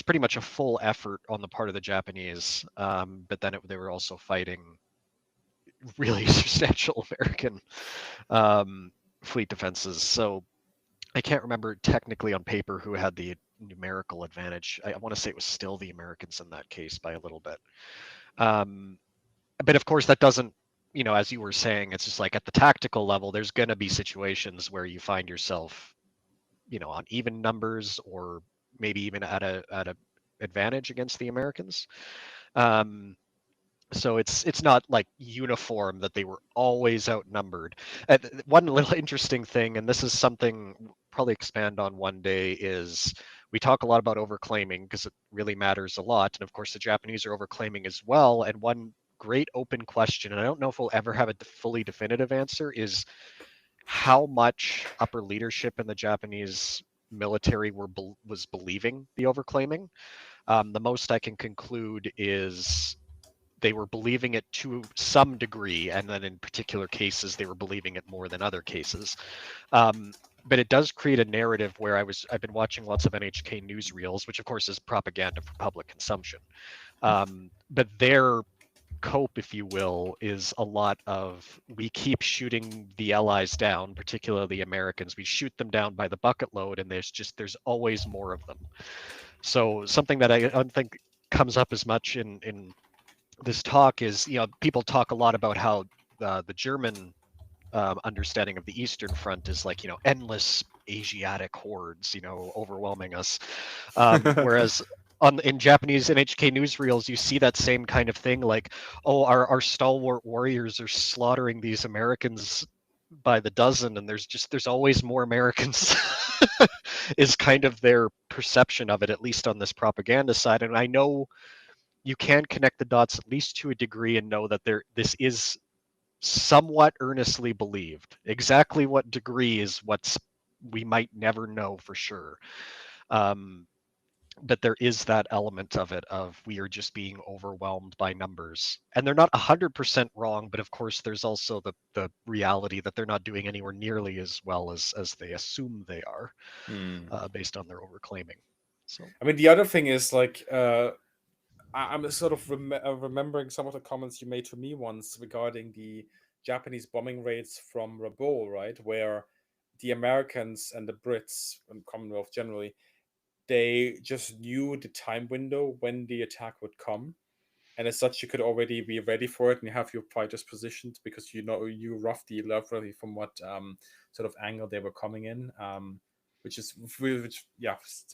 S2: pretty much a full effort on the part of the Japanese, but then they were also fighting really substantial American fleet defenses. So I can't remember technically on paper who had the numerical advantage. I want to say it was still the Americans in that case by a little bit. But of course that doesn't, as you were saying, it's just like at the tactical level, there's going to be situations where you find yourself, on even numbers or maybe even at a advantage against the Americans. So it's not like uniform that they were always outnumbered. One little interesting thing, and this is something we'll probably expand on one day, is we talk a lot about overclaiming because it really matters a lot. And of course, the Japanese are overclaiming as well. And one great open question, and I don't know if we'll ever have a fully definitive answer, is how much upper leadership in the Japanese military was believing the overclaiming. The most I can conclude is they were believing it to some degree, and then in particular cases they were believing it more than other cases. But it does create a narrative where I've been watching lots of NHK newsreels, which of course is propaganda for public consumption. But their cope, if you will, is a lot of, we keep shooting the Allies down, particularly the Americans. We shoot them down by the bucket load, and there's always more of them. So something that I don't think comes up as much in this talk is, people talk a lot about how the German understanding of the Eastern Front is like, endless Asiatic hordes, overwhelming us. Whereas in Japanese NHK newsreels, you see that same kind of thing, like, oh, our stalwart warriors are slaughtering these Americans by the dozen, and there's always more Americans. Is kind of their perception of it, at least on this propaganda side. And I know you can connect the dots at least to a degree and know that this is somewhat earnestly believed. Exactly what degree is we might never know for sure. But there is that element of it, of we are just being overwhelmed by numbers, and they're not 100% wrong, but of course there's also the reality that they're not doing anywhere nearly as well as they assume they are, based on their overclaiming. So
S1: I mean, the other thing is like, I'm sort of remembering some of the comments you made to me once regarding the Japanese bombing raids from Rabaul, right? Where the Americans and the Brits and Commonwealth generally, they just knew the time window when the attack would come. And as such, you could already be ready for it and you have your fighters positioned because you roughly from what sort of angle they were coming in, which is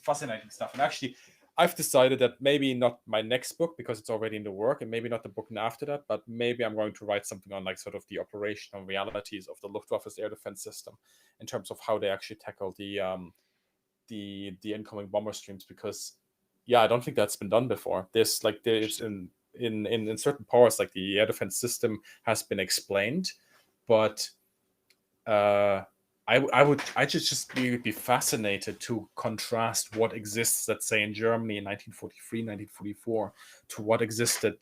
S1: fascinating stuff. And actually, I've decided that maybe not my next book because it's already in the work, and maybe not the book after that, but maybe I'm going to write something on like sort of the operational realities of the Luftwaffe's air defense system in terms of how they actually tackle the incoming bomber streams, because I don't think that's been done before. There's in certain powers, like the air defense system has been explained, but I just be fascinated to contrast what exists, let's say, in Germany in 1943, 1944, to what existed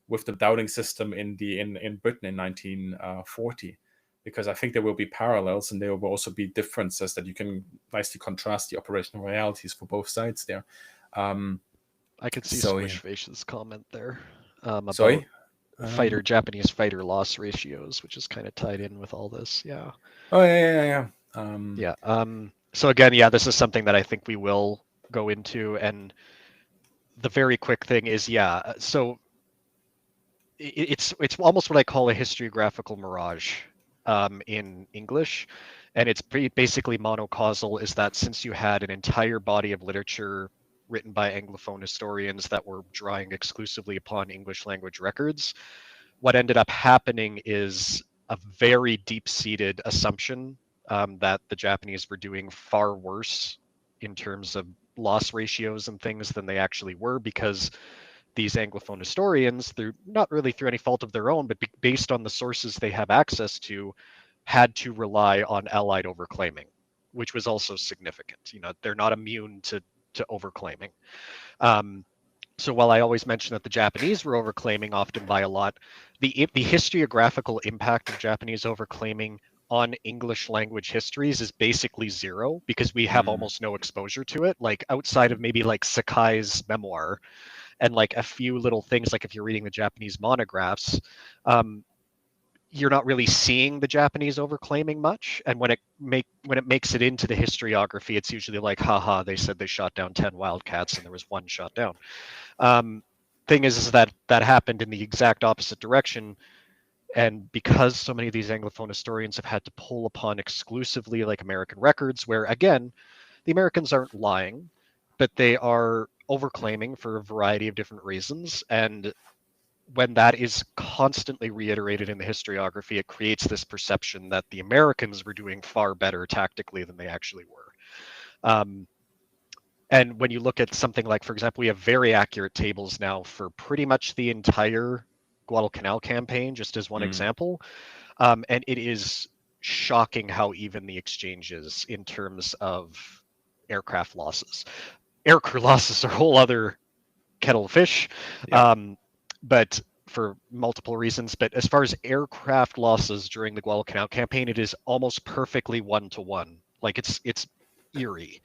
S1: with the Dowding system in Britain in 1940. Because I think there will be parallels and there will also be differences that you can nicely contrast the operational realities for both sides there.
S2: I could see Squishface's comment there about
S1: Sorry?
S2: Japanese fighter loss ratios, which is kind of tied in with all this. Yeah.
S1: Oh, yeah.
S2: So again, this is something that I think we will go into. And the very quick thing is, so it's almost what I call a historiographical mirage in English. And it's basically monocausal, is that since you had an entire body of literature written by Anglophone historians that were drawing exclusively upon English language records, what ended up happening is a very deep-seated assumption that the Japanese were doing far worse in terms of loss ratios and things than they actually were, because these Anglophone historians, through not really through any fault of their own, but based on the sources they have access to, had to rely on Allied overclaiming, which was also significant. They're not immune to overclaiming. So while I always mention that the Japanese were overclaiming often by a lot, the historiographical impact of Japanese overclaiming on English language histories is basically zero, because we have almost no exposure to it. Like outside of maybe like Sakai's memoir and like a few little things, like if you're reading the Japanese monographs, you're not really seeing the Japanese overclaiming much. And when it makes it into the historiography, it's usually like, haha, they said they shot down 10 Wildcats and there was one shot down. Thing is that happened in the exact opposite direction. And because so many of these Anglophone historians have had to pull upon exclusively like American records, where again, the Americans aren't lying, but they are overclaiming for a variety of different reasons. And when that is constantly reiterated in the historiography, it creates this perception that the Americans were doing far better tactically than they actually were. And when you look at something like, for example, we have very accurate tables now for pretty much the entire Guadalcanal campaign, just as one example. And it is shocking how even the exchange is in terms of aircraft losses. Aircrew losses are a whole other kettle of fish,
S1: Yeah.
S2: but for multiple reasons. But as far as aircraft losses during the Guadalcanal campaign, it is almost perfectly 1-to-1. Like it's eerie,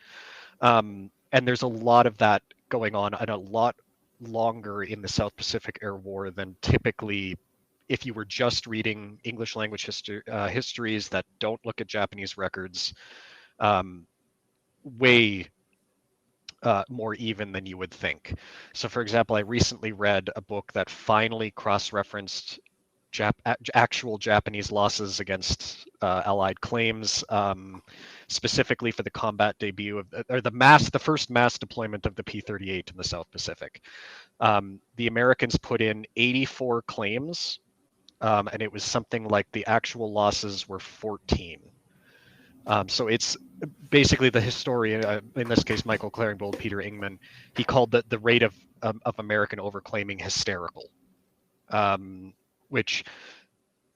S2: and there's a lot of that going on, and a lot longer in the South Pacific Air War than typically if you were just reading English language histories that don't look at Japanese records. Way more even than you would think. So, for example, I recently read a book that finally cross-referenced actual Japanese losses against Allied claims, specifically for the combat debut of, or the first mass deployment of the P-38 in the South Pacific. The Americans put in 84 claims, and it was something like the actual losses were 14. So it's basically the historian, in this case, Michael Claringbold, Peter Ingman, he called the rate of American overclaiming hysterical, which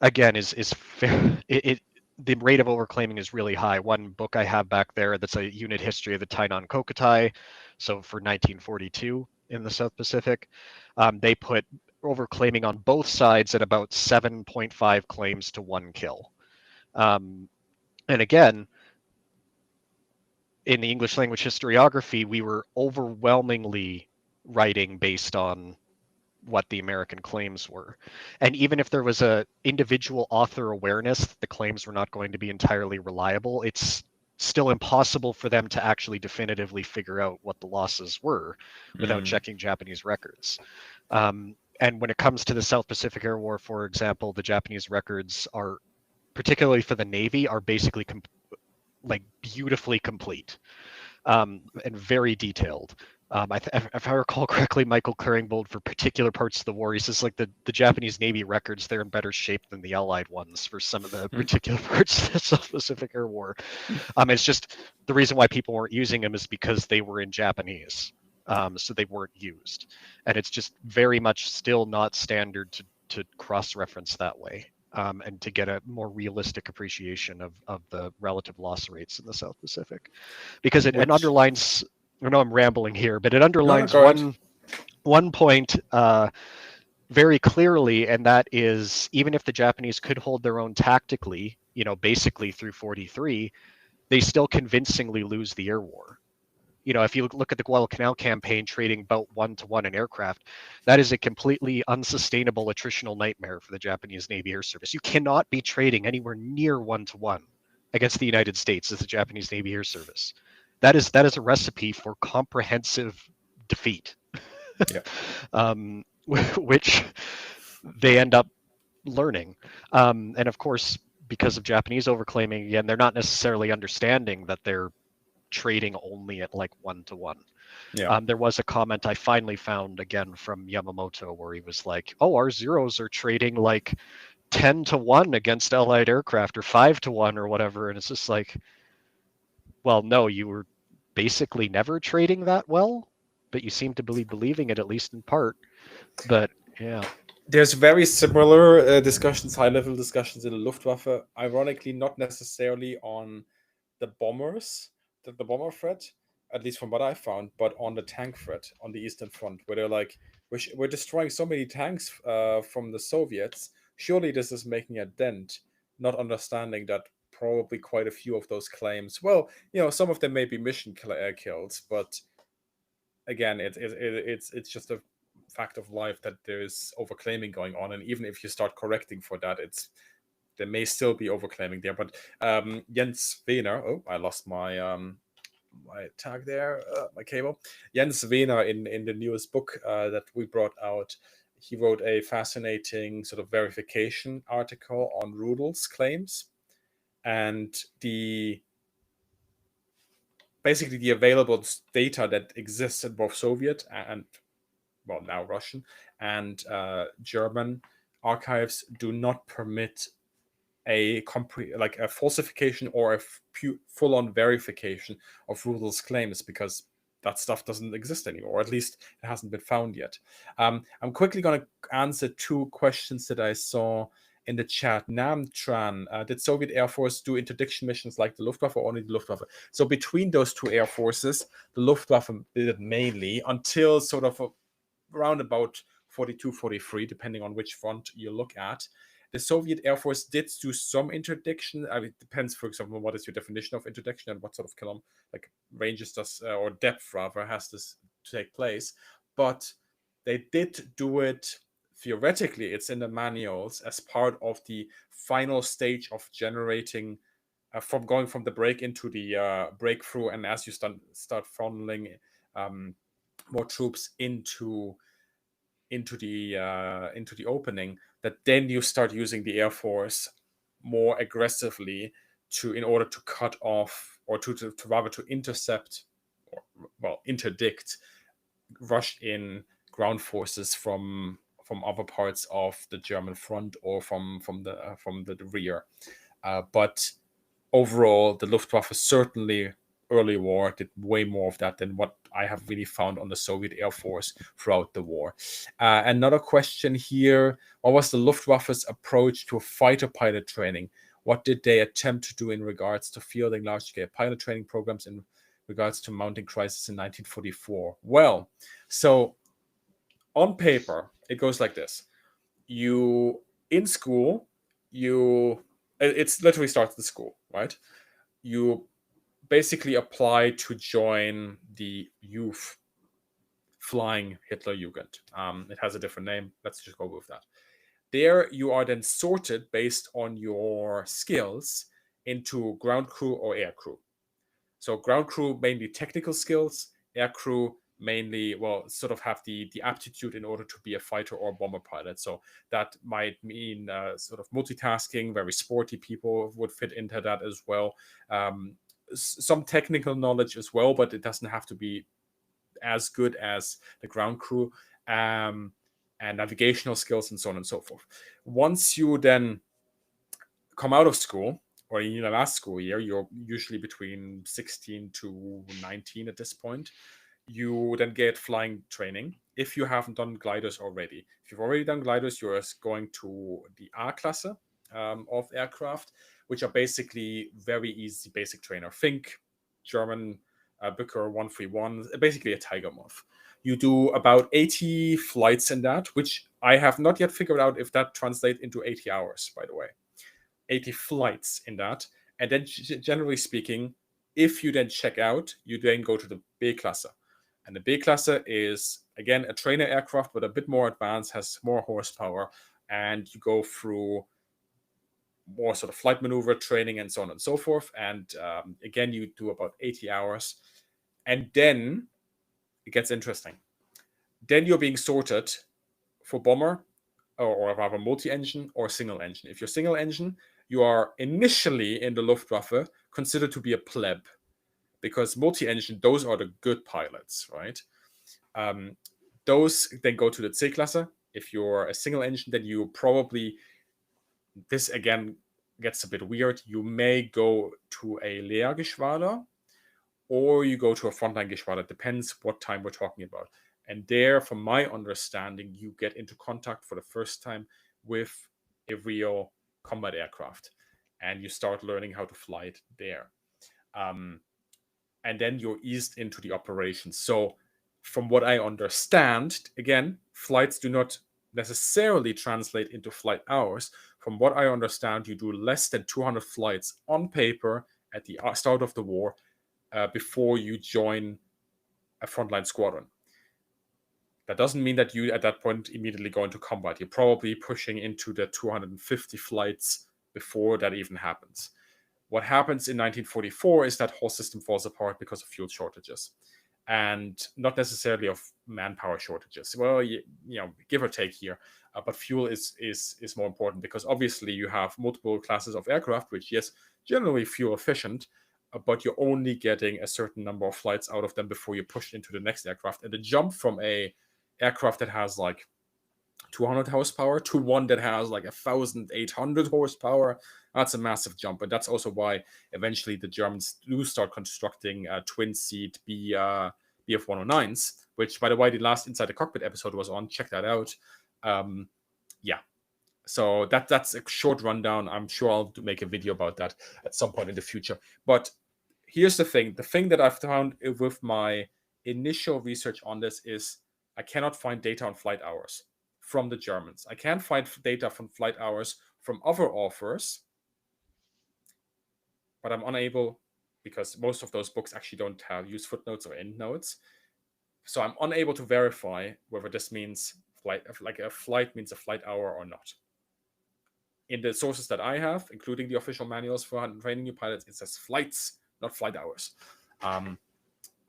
S2: again is fair. The rate of overclaiming is really high. One book I have back there that's a unit history of the Tainan Kokutai, so for 1942 in the South Pacific, they put overclaiming on both sides at about 7.5 claims to 1 kill. And again, in the English language historiography, we were overwhelmingly writing based on what the American claims were. And even if there was a individual author awareness that the claims were not going to be entirely reliable, it's still impossible for them to actually definitively figure out what the losses were without checking Japanese records. And when it comes to the South Pacific Air War, for example, the Japanese records are, particularly for the Navy, are basically like beautifully complete, and very detailed. If I recall correctly, Michael Claringbold, for particular parts of the war, he says like the Japanese Navy records, they're in better shape than the Allied ones for some of the particular parts of the South Pacific Air War. It's just the reason why people weren't using them is because they were in Japanese, so they weren't used, and it's just very much still not standard to cross-reference that way. And to get a more realistic appreciation of the relative loss rates in the South Pacific, because it underlines. I know I'm rambling here, but it underlines one point very clearly, and that is even if the Japanese could hold their own tactically, basically through 43, they still convincingly lose the air war. If you look at the Guadalcanal campaign trading about 1-to-1 in aircraft, that is a completely unsustainable attritional nightmare for the Japanese Navy Air Service. You cannot be trading anywhere near 1-to-1 against the United States as the Japanese Navy Air Service. That is a recipe for comprehensive defeat, which they end up learning. And of course, because of Japanese overclaiming, again, they're not necessarily understanding that they're trading only at like 1-to-1. There was a comment I finally found again from Yamamoto where he was like, "Oh, our Zeros are trading like 10-to-1 against Allied aircraft, or 5-to-1 or whatever," and it's just like, well, no, you were basically never trading that well, but you seem to be believing it, at least in part. But yeah.
S1: There's very similar discussions, high-level discussions in the Luftwaffe, ironically not necessarily on the bombers, the bomber threat, at least from what I found, but on the tank threat on the Eastern Front, where they're like, we're destroying so many tanks from the Soviets, surely this is making a dent, not understanding that probably quite a few of those claims, well, some of them may be mission kills, but again, it's just a fact of life that there is overclaiming going on, and even if you start correcting for that, there may still be overclaiming there. But Jens Wehner, I lost my my tag there, my cable. Jens Wehner in the newest book that we brought out, he wrote a fascinating sort of verification article on Rudel's claims and basically the available data that exists in both Soviet and, well, now Russian and German archives do not permit a falsification or a full-on verification of Rudel's claims, because that stuff doesn't exist anymore, or at least it hasn't been found yet. I'm quickly going to answer two questions that I saw in the chat, Namtran, did Soviet Air Force do interdiction missions like the Luftwaffe or only the Luftwaffe? So between those two air forces, the Luftwaffe did it mainly until sort of around about 42, 43, depending on which front you look at. The Soviet Air Force did do some interdiction. I mean, it depends, for example, what is your definition of interdiction and what sort of ranges does, or depth rather, has this to take place. But they did do it theoretically. It's in the manuals as part of the final stage of generating, from going from the break into the breakthrough, and as you start funneling more troops into the opening, that then you start using the Air Force more aggressively in order to cut off, or to rather to intercept, or well, interdict rush in ground forces from other parts of the German front or from the rear. But overall, the Luftwaffe certainly early war did way more of that than what I have really found on the Soviet Air Force throughout the war. Another question here: what was the Luftwaffe's approach to fighter pilot training? What did they attempt to do in regards to fielding large-scale pilot training programs in regards to mounting crisis in 1944? Well, so on paper, it goes like this. In school, it's literally starts in school, right? You basically apply to join the youth flying Hitler Jugend. It has a different name. Let's just go with that. There, you are then sorted based on your skills into ground crew or air crew. So ground crew, mainly technical skills. Air crew, mainly, well, sort of have the aptitude in order to be a fighter or bomber pilot. So that might mean sort of multitasking. Very sporty people would fit into that as well. Some technical knowledge as well, but it doesn't have to be as good as the ground crew, and navigational skills and so on and so forth. Once you then come out of school, or in your last school year, you're usually between 16 to 19 at this point, you then get flying training if you haven't done gliders already. If you've already done gliders, you're going to the A-class of aircraft, which are basically very easy basic trainer. Think German Bücker 131, basically a Tiger Moth. You do about 80 flights in that, which I have not yet figured out if that translates into 80 hours, by the way. 80 flights in that. And then, generally speaking, if you then check out, you then go to the B-Klasse. And the B-Klasse is, again, a trainer aircraft, but a bit more advanced, has more horsepower, and you go through more sort of flight maneuver training and so on and so forth. And again, you do about 80 hours. And then it gets interesting. Then you're being sorted for bomber, or rather multi-engine or single engine. If you're single engine, you are initially in the Luftwaffe considered to be a pleb, because multi-engine, those are the good pilots, right? Those then go to the C-Klasse. If you're a single engine, then you probably, this again gets a bit weird, you may go to a Lehrgeschwader, or you go to a frontline Geschwader. Depends what time we're talking about. And there, from my understanding, you get into contact for the first time with a real combat aircraft, and you start learning how to fly it there. And then you're eased into the operations. So from what I understand, again, flights do not necessarily translate into flight hours. From what I understand, you do less than 200 flights on paper at the start of the war before you join a frontline squadron. That doesn't mean that you, at that point, immediately go into combat. You're probably pushing into the 250 flights before that even happens. What happens in 1944 is that whole system falls apart because of fuel shortages, and not necessarily of manpower shortages. Well, give or take here, but fuel is more important, because obviously you have multiple classes of aircraft, which, yes, generally fuel efficient, but you're only getting a certain number of flights out of them before you push into the next aircraft. And the jump from a aircraft that has like 200 horsepower to one that has like 1,800 horsepower, that's a massive jump. And that's also why eventually the Germans do start constructing twin-seat Bf-109s, which, by the way, the last Inside the Cockpit episode was on. Check that out. So that's a short rundown. I'm sure I'll make a video about that at some point in the future. But here's the thing that I've found with my initial research on this is I cannot find data on flight hours from the Germans. I can find data from flight hours from other authors, but I'm unable, because most of those books actually don't use footnotes or endnotes. So I'm unable to verify whether this means flight, like a flight means a flight hour or not. In the sources that I have, including the official manuals for training new pilots, it says flights, not flight hours.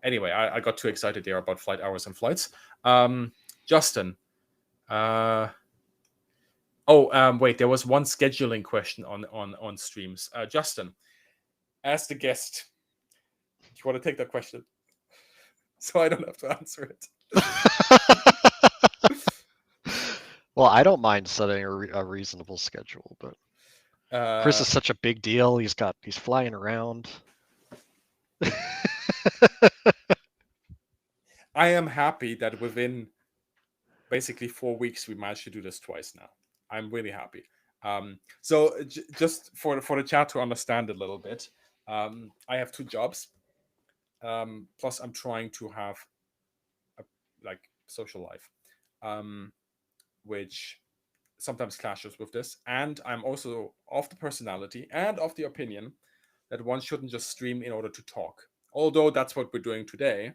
S1: Anyway, I got too excited there about flight hours and flights. Justin. Wait, there was one scheduling question on streams. Justin, as the guest, do you want to take that question? So I don't have to answer it.
S2: Well, I don't mind setting a reasonable schedule, but Chris is such a big deal. He's flying around.
S1: I am happy that within basically 4 weeks we managed to do this twice now. I'm really happy. So just for the chat to understand a little bit, I have 2 jobs. Plus I'm trying to have a social life, which sometimes clashes with this. And I'm also of the personality and of the opinion that one shouldn't just stream in order to talk. Although that's what we're doing today,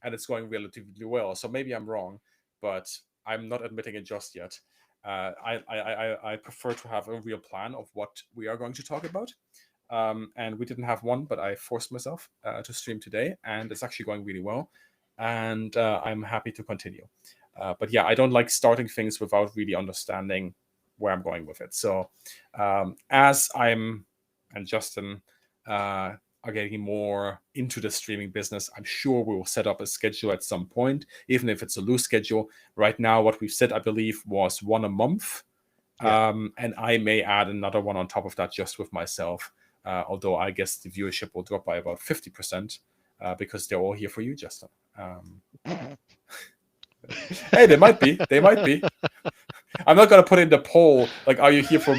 S1: and it's going relatively well. So maybe I'm wrong, but I'm not admitting it just yet. I prefer to have a real plan of what we are going to talk about. And we didn't have one, but I forced myself to stream today, and it's actually going really well. And I'm happy to continue. But yeah, I don't like starting things without really understanding where I'm going with it. So as I'm and Justin are getting more into the streaming business, I'm sure we will set up a schedule at some point, even if it's a loose schedule. Right now, what we've said, I believe, was 1 a month.
S2: Yeah.
S1: And I may add another one on top of that just with myself. Although I guess the viewership will drop by about 50% because they're all here for you, Justin. Hey, they might be. They might be. I'm not gonna put in the poll like, "Are you here for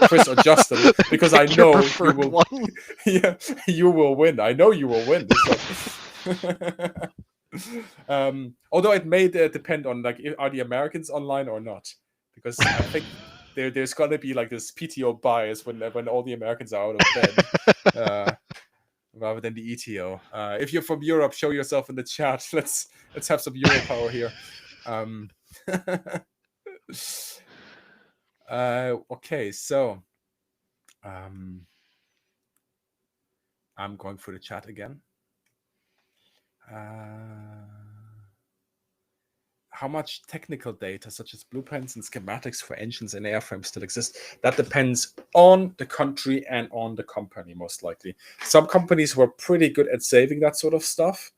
S1: Chris or Justin?" Because I know you will.
S2: One.
S1: Yeah, you will win. I know you will win. Although it may depend on are the Americans online or not? Because I think there's gonna be this PTO bias when all the Americans are out of bed. Rather than the ETO. If you're from Europe, show yourself in the chat. Let's have some Euro power here. Okay, so I'm going through the chat again. How much technical data, such as blueprints and schematics for engines and airframes, still exist? That depends on the country and on the company, most likely. Some companies were pretty good at saving that sort of stuff,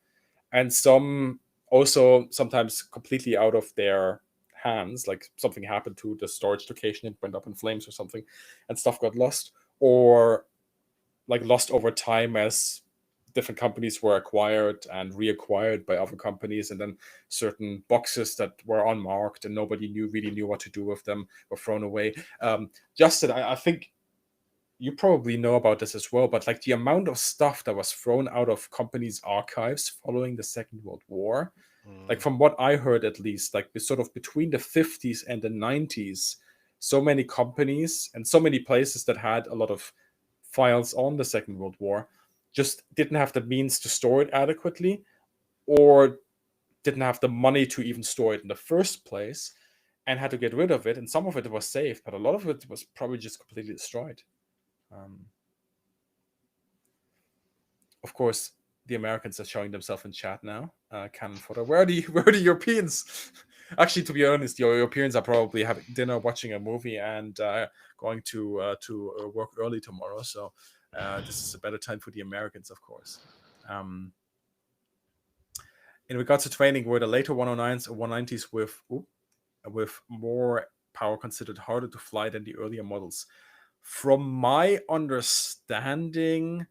S1: and some also sometimes completely out of their hands, like something happened to the storage location, it went up in flames or something, and stuff got lost, or lost over time as different companies were acquired and reacquired by other companies, and then certain boxes that were unmarked and nobody really knew what to do with them were thrown away. Justin, I think you probably know about this as well, but the amount of stuff that was thrown out of companies' archives following the Second World War, from what I heard at least, sort of between the 50s and the 90s, so many companies and so many places that had a lot of files on the Second World War just didn't have the means to store it adequately, or didn't have the money to even store it in the first place, and had to get rid of it. And some of it was saved, but a lot of it was probably just completely destroyed. Of course, the Americans are showing themselves in chat now. Cannon fodder. Where are the Europeans? Actually, to be honest, the Europeans are probably having dinner, watching a movie, and going to work early tomorrow. So this is a better time for the Americans, of course. In regards to training, were the later 109s or 190s with more power considered harder to fly than the earlier models? From my understanding,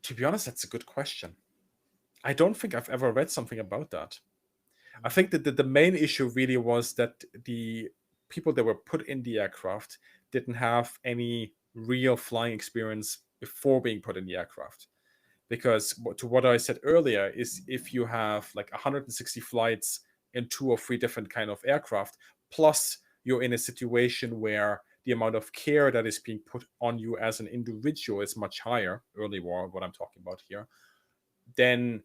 S1: to be honest, that's a good question. I don't think I've ever read something about that. I think that the main issue really was that the people that were put in the aircraft didn't have any real flying experience before being put in the aircraft. Because to what I said earlier is if you have like 160 flights in 2 or 3 different kind of aircraft, plus you're in a situation where the amount of care that is being put on you as an individual is much higher, early war, what I'm talking about here, then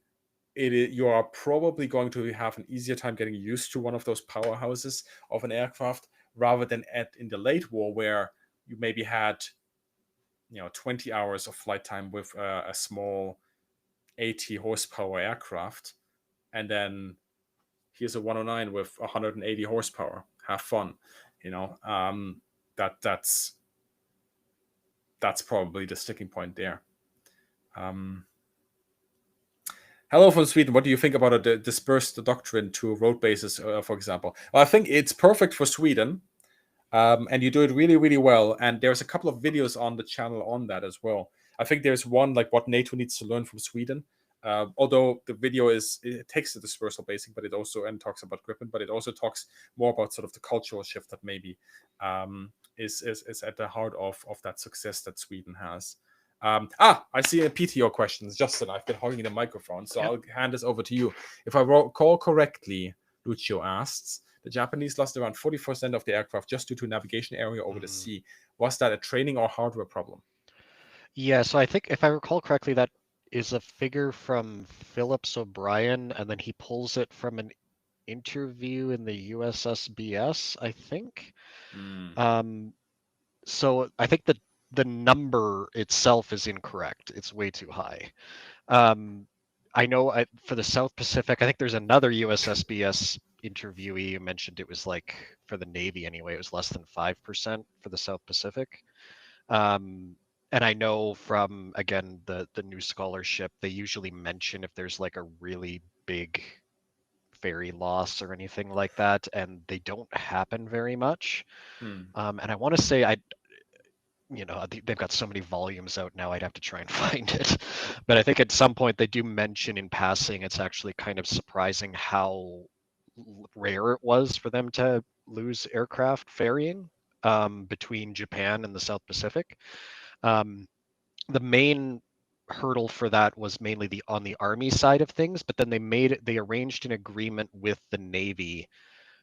S1: you are probably going to have an easier time getting used to one of those powerhouses of an aircraft rather than in the late war where you maybe had 20 hours of flight time with a small 80 horsepower aircraft, and then here's a 109 with 180 horsepower. Have fun, that's probably the sticking point there. Hello from Sweden. What do you think about a dispersed doctrine to road bases, for example? Well, I think it's perfect for Sweden, and you do it really, really well. And there's a couple of videos on the channel on that as well. I think there's one like what NATO needs to learn from Sweden. Although the video it takes the dispersal basic, but it also talks about Gripen, but it also talks more about sort of the cultural shift that maybe is at the heart of that success that Sweden has. I see a PTO questions, Justin. I've been hogging the microphone, so I'll hand this over to you. If I recall correctly, Lucio asks, the Japanese lost around 40% of the aircraft just due to navigation area over the sea. Was that a training or hardware problem?
S2: Yeah, so I think if I recall correctly, that is a figure from Phillips O'Brien, and then he pulls it from an interview in the USSBS, I think. So I think the number itself is incorrect. It's way too high. I know for the South Pacific, I think there's another USSBS interviewee who mentioned it was like, for the Navy anyway, it was less than 5% for the South Pacific. And I know from, again, the new scholarship, they usually mention if there's like a really big ferry loss or anything like that, and they don't happen very much. And I want to say they've got so many volumes out now, I'd have to try and find it. But I think at some point they do mention in passing, it's actually kind of surprising how rare it was for them to lose aircraft ferrying between Japan and the South Pacific. The main hurdle for that was mainly on the Army side of things, but then they arranged an agreement with the Navy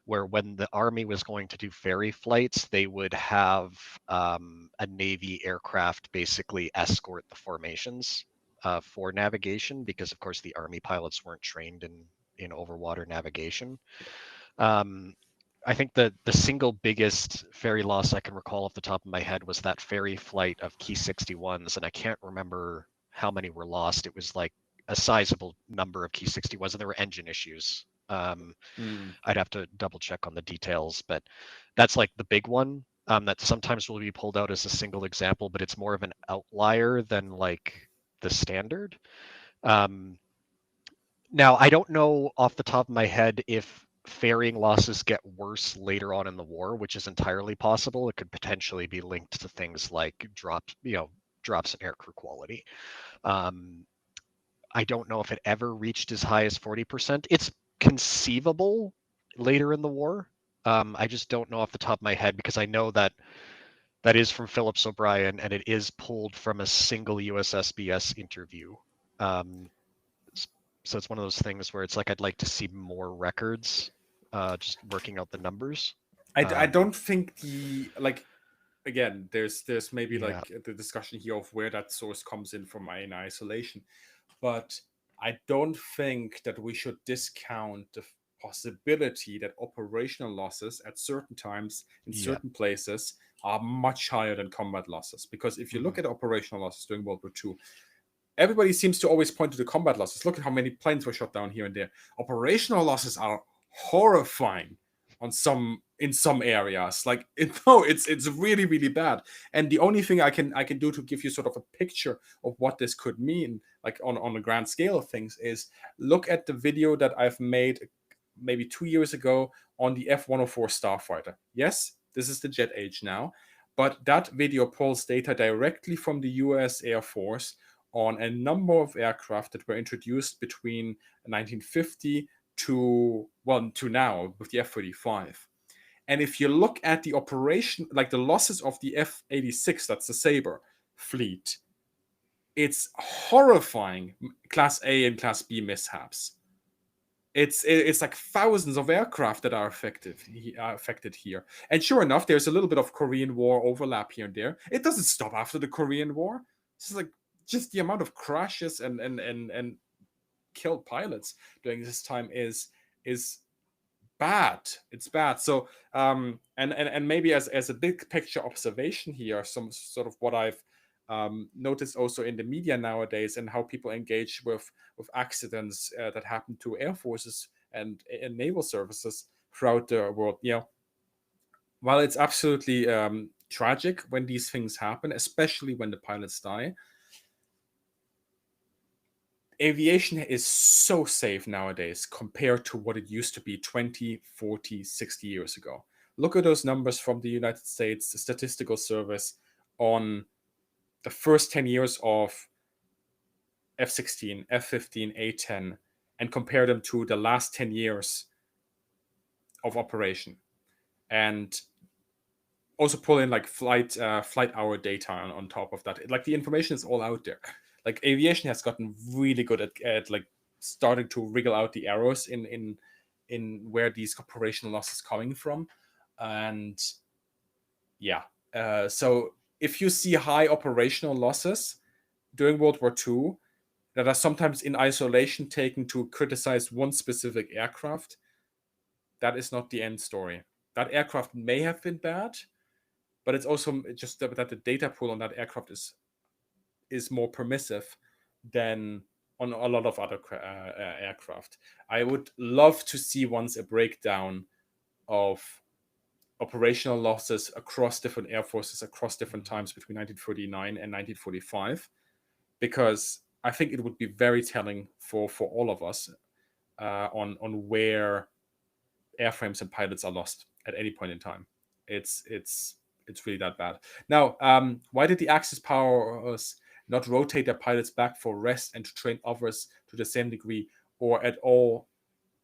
S2: where when the Army was going to do ferry flights, they would have a Navy aircraft basically escort the formations for navigation, because of course the Army pilots weren't trained in overwater navigation. I think the single biggest ferry loss I can recall off the top of my head was that ferry flight of Key 61s, and I can't remember how many were lost. It was like a sizable number of Key 61s, and there were engine issues. I'd have to double check on the details, but that's like the big one that sometimes will be pulled out as a single example, but it's more of an outlier than like the standard. Now, I don't know off the top of my head if ferrying losses get worse later on in the war, which is entirely possible. It could potentially be linked to things like drops in aircrew quality. I don't know if it ever reached as high as 40%. It's conceivable later in the war. I just don't know off the top of my head, because I know that is from Phillips O'Brien, and it is pulled from a single USSBS interview. So it's one of those things where it's like I'd like to see more records, just working out the numbers.
S1: I don't think again, there's maybe
S2: Yeah.
S1: like the discussion here of where that source comes in from in isolation, but I don't think that we should discount the possibility that operational losses at certain times in certain places are much higher than combat losses. Because if you look at operational losses during World War II, everybody seems to always point to the combat losses. Look at how many planes were shot down here and there. Operational losses are horrifying in some areas. Like it's really, really bad. And the only thing I can do to give you sort of a picture of what this could mean, like on a grand scale of things, is look at the video that I've made maybe 2 years ago on the F-104 Starfighter. Yes, this is the jet age now, but that video pulls data directly from the US Air Force on a number of aircraft that were introduced between 1950 to now with the F-35. And if you look at the operation, like the losses of the F-86, that's the Sabre fleet, it's horrifying. Class A and Class B mishaps. It's like thousands of aircraft that are affected here. And sure enough, there's a little bit of Korean War overlap here and there. It doesn't stop after the Korean War. It's like just the amount of crashes and killed pilots during this time is bad. It's bad. So and maybe as a big picture observation here, some sort of what I've noticed also in the media nowadays, and how people engage with accidents that happen to air forces and naval services throughout the world. While it's absolutely tragic when these things happen, especially when the pilots die, aviation is so safe nowadays compared to what it used to be 20, 40, 60 years ago. Look at those numbers from the United States, the Statistical Service, on the first 10 years of F-16, F-15, A-10, and compare them to the last 10 years of operation. And also pull in like flight hour data on top of that. Like the information is all out there. Like aviation has gotten really good at like starting to wriggle out the arrows in where these operational losses coming from. And yeah, so if you see high operational losses during World War II that are sometimes in isolation taken to criticize one specific aircraft, that is not the end story. That aircraft may have been bad, but it's also just that the data pool on that aircraft is more permissive than on a lot of other aircraft. I would love to see once a breakdown of operational losses across different air forces across different times between 1939 and 1945, because I think it would be very telling for all of us on where airframes and pilots are lost at any point in time. It's really that bad. Now, why did the Axis powers not rotate their pilots back for rest and to train others to the same degree or at all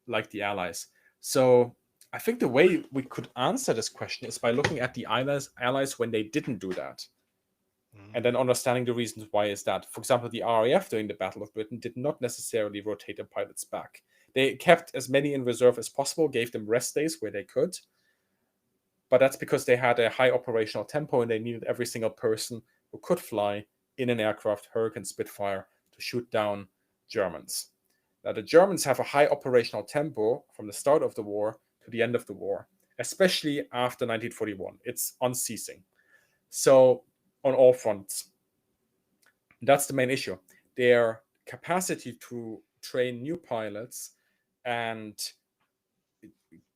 S1: like the Allies? So I think the way we could answer this question is by looking at the Allies when they didn't do that. And then understanding the reasons why is that. For example, the RAF during the Battle of Britain did not necessarily rotate their pilots back. They kept as many in reserve as possible, gave them rest days where they could. But that's because they had a high operational tempo and they needed every single person who could fly in an aircraft, Hurricane Spitfire, to shoot down Germans. Now, the Germans have a high operational tempo from the start of the war to the end of the war, especially after 1941. It's unceasing. So, on all fronts, that's the main issue. Their capacity to train new pilots and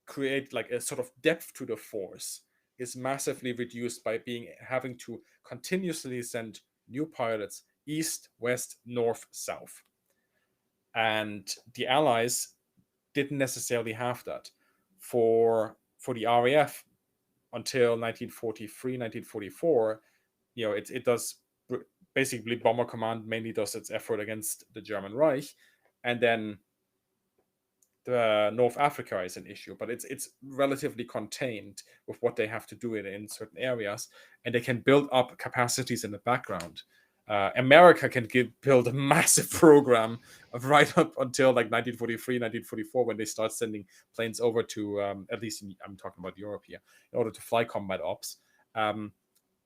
S1: create like a sort of depth to the force is massively reduced by having to continuously send new pilots east, west, north, south. And the Allies didn't necessarily have that. For the RAF until 1943, 1944, it does basically Bomber Command mainly does its effort against the German Reich, and then the North Africa is an issue, but it's relatively contained with what they have to do in certain areas, and they can build up capacities in the background. America can build a massive program of right up until like 1943, 1944, when they start sending planes over to, at least I'm talking about Europe here, in order to fly combat ops.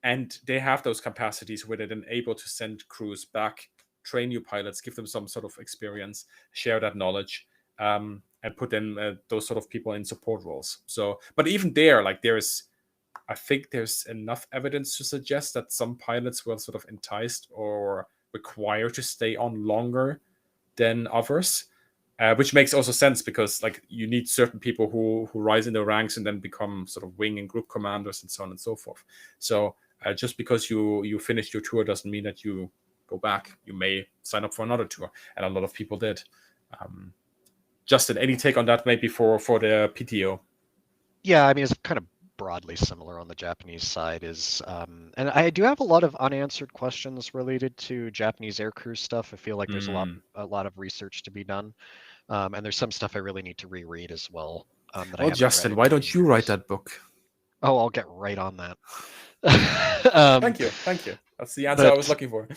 S1: And they have those capacities where they're then able to send crews back, train new pilots, give them some sort of experience, share that knowledge, and put in those sort of people in support roles. So, but even there, like I think there's enough evidence to suggest that some pilots were sort of enticed or required to stay on longer than others, which makes also sense because like you need certain people who rise in the ranks and then become sort of wing and group commanders and so on and so forth. So just because you finished your tour doesn't mean that you go back. You may sign up for another tour, and a lot of people did. Justin, any take on that maybe for the PTO?
S2: Yeah, I mean, it's kind of broadly similar on the Japanese side and I do have a lot of unanswered questions related to Japanese aircrew stuff. I feel like there's a lot of research to be done. And there's some stuff I really need to reread as well that I
S1: Well,
S2: haven't
S1: Justin,
S2: read
S1: why
S2: in
S1: don't you write
S2: years.
S1: that book?
S2: Oh, I'll get right on that.
S1: Thank you. That's the answer I was
S2: But
S1: looking for.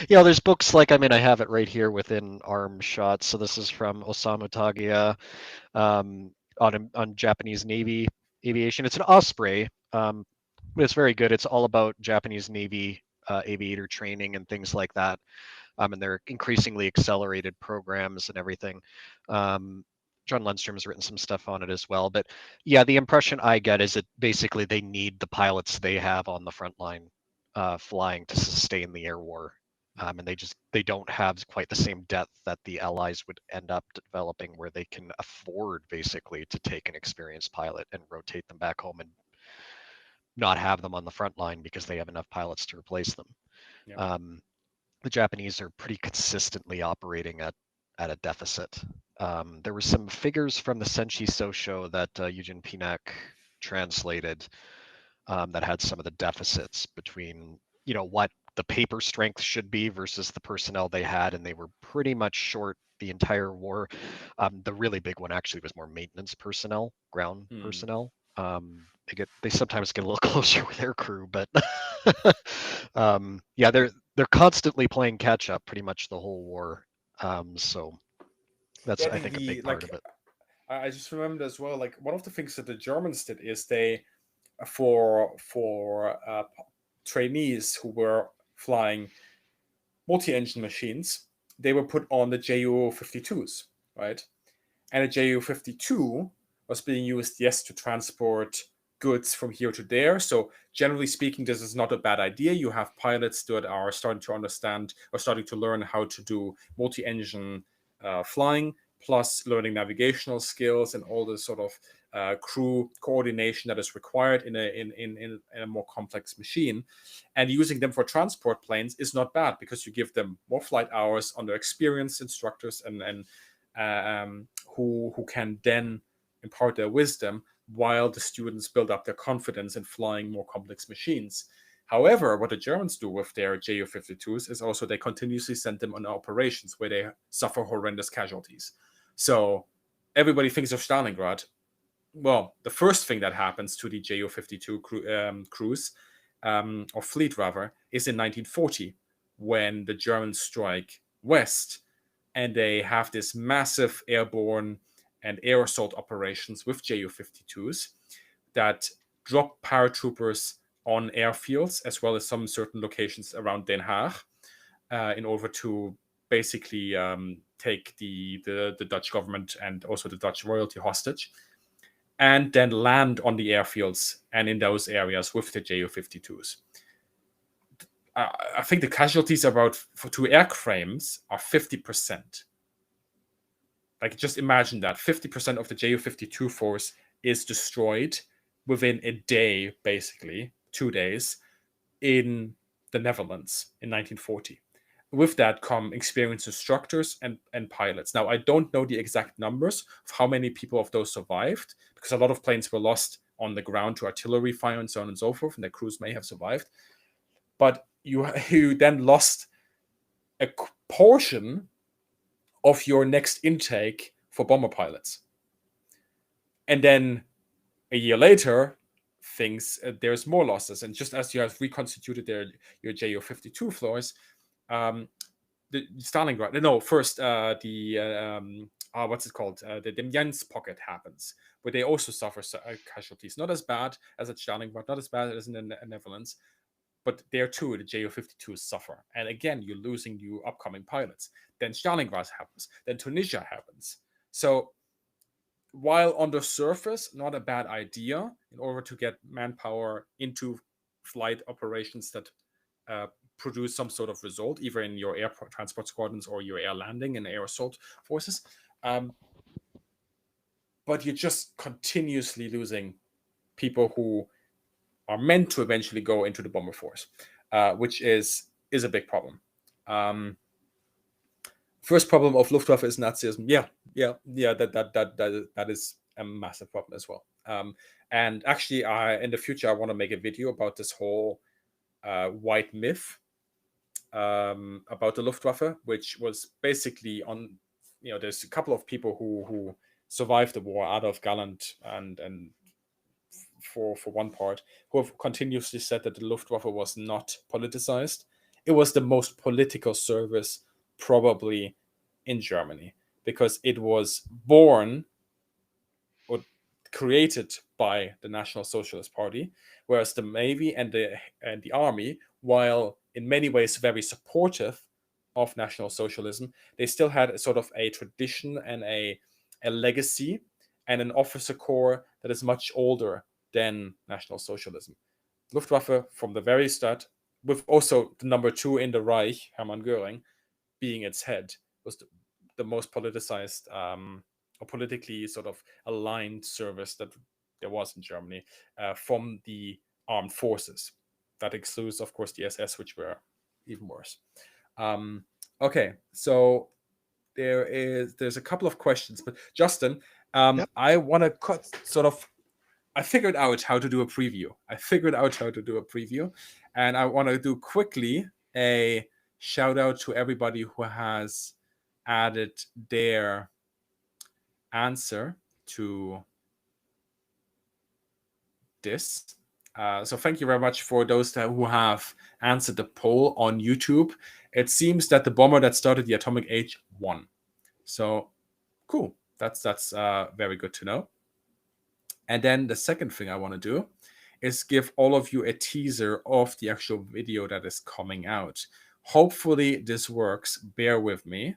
S2: there's books like, I mean, I have it right here within arm shot. So this is from Osamu Tagia on Japanese Navy aviation. It's an Osprey, but it's very good. It's all about Japanese Navy aviator training and things like that. And their increasingly accelerated programs and everything. John Lundstrom's written some stuff on it as well. But yeah, the impression I get is that basically they need the pilots they have on the front line flying to sustain the air war. And they don't have quite the same depth that the Allies would end up developing, where they can afford basically to take an experienced pilot and rotate them back home and not have them on the front line because they have enough pilots to replace them.
S1: Yeah.
S2: The Japanese are pretty consistently operating at a deficit. There were some figures from the Senshi Sosho that Eugen Pinak translated that had some of the deficits between, what the paper strength should be versus the personnel they had, and they were pretty much short the entire war. The really big one actually was more maintenance personnel, ground personnel. They sometimes get a little closer with their crew, but yeah, they're constantly playing catch up pretty much the whole war. So that's, I think, a big part of it.
S1: I just remembered as well, like one of the things that the Germans did is they, for trainees who were flying multi-engine machines, they were put on the Ju-52s, right? And a Ju-52 was being used, yes, to transport goods from here to there. So generally speaking, this is not a bad idea. You have pilots that are starting to understand or starting to learn how to do multi-engine flying, plus learning navigational skills and all the sort of crew coordination that is required in a more complex machine. And using them for transport planes is not bad, because you give them more flight hours under experienced instructors and who can then impart their wisdom while the students build up their confidence in flying more complex machines. However, what the Germans do with their Ju-52s is also they continuously send them on operations where they suffer horrendous casualties. So everybody thinks of Stalingrad. Well, the first thing that happens to the Ju-52 crews, or fleet rather, is in 1940, when the Germans strike west and they have this massive airborne and air assault operations with Ju-52s that drop paratroopers on airfields, as well as some certain locations around Den Haag, in order to basically take the Dutch government and also the Dutch royalty hostage, and then land on the airfields and in those areas with the Ju-52s. I think the casualties for 2 airframes are 50%. Like, just imagine that 50% of the Ju-52 force is destroyed within a day, basically 2 days, in the Netherlands in 1940. With that come experienced instructors and pilots. Now, I don't know the exact numbers of how many people of those survived, because a lot of planes were lost on the ground to artillery fire and so on and so forth, and their crews may have survived. But you then lost a portion of your next intake for bomber pilots. And then a year later, there's more losses. And just as you have reconstituted your Ju-52 floors, the Stalingrad, no, first what's it called? The Demyansk pocket happens, where they also suffer casualties. Not as bad as at Stalingrad, not as bad as in the Netherlands, but there too, the Ju-52s suffer. And again, you're losing new upcoming pilots. Then Stalingrad happens. Then Tunisia happens. So while on the surface, not a bad idea in order to get manpower into flight operations that produce some sort of result, either in your air transport squadrons or your air landing and air assault forces. But you're just continuously losing people who are meant to eventually go into the bomber force, which is a big problem. First problem of Luftwaffe is Nazism. That is a massive problem as well. And actually, in the future, I want to make a video about this whole white myth about the Luftwaffe, which was basically on there's a couple of people who survived the war, Adolf Galland and for one part, who have continuously said that the Luftwaffe was not politicized. It was the most political service probably in Germany, because it was born or created by the National Socialist Party, whereas the Navy and the Army, while in many ways very supportive of National Socialism, they still had a sort of a tradition and a legacy and an officer corps that is much older than National Socialism. Luftwaffe, from the very start, with also the number 2 in the Reich, Hermann Göring, being its head, was the most politicized or politically sort of aligned service that there was in Germany from the armed forces. That excludes, of course, the SS, which were even worse. Okay, so there's a couple of questions, but Justin, I want to cut sort of. I figured out how to do a preview. And I want to do quickly a shout out to everybody who has added their answer to this. So thank you very much for those who have answered the poll on YouTube. It seems that the bomber that started the atomic age won. So cool. That's very good to know. And then the second thing I want to do is give all of you a teaser of the actual video that is coming out. Hopefully this works. Bear with me.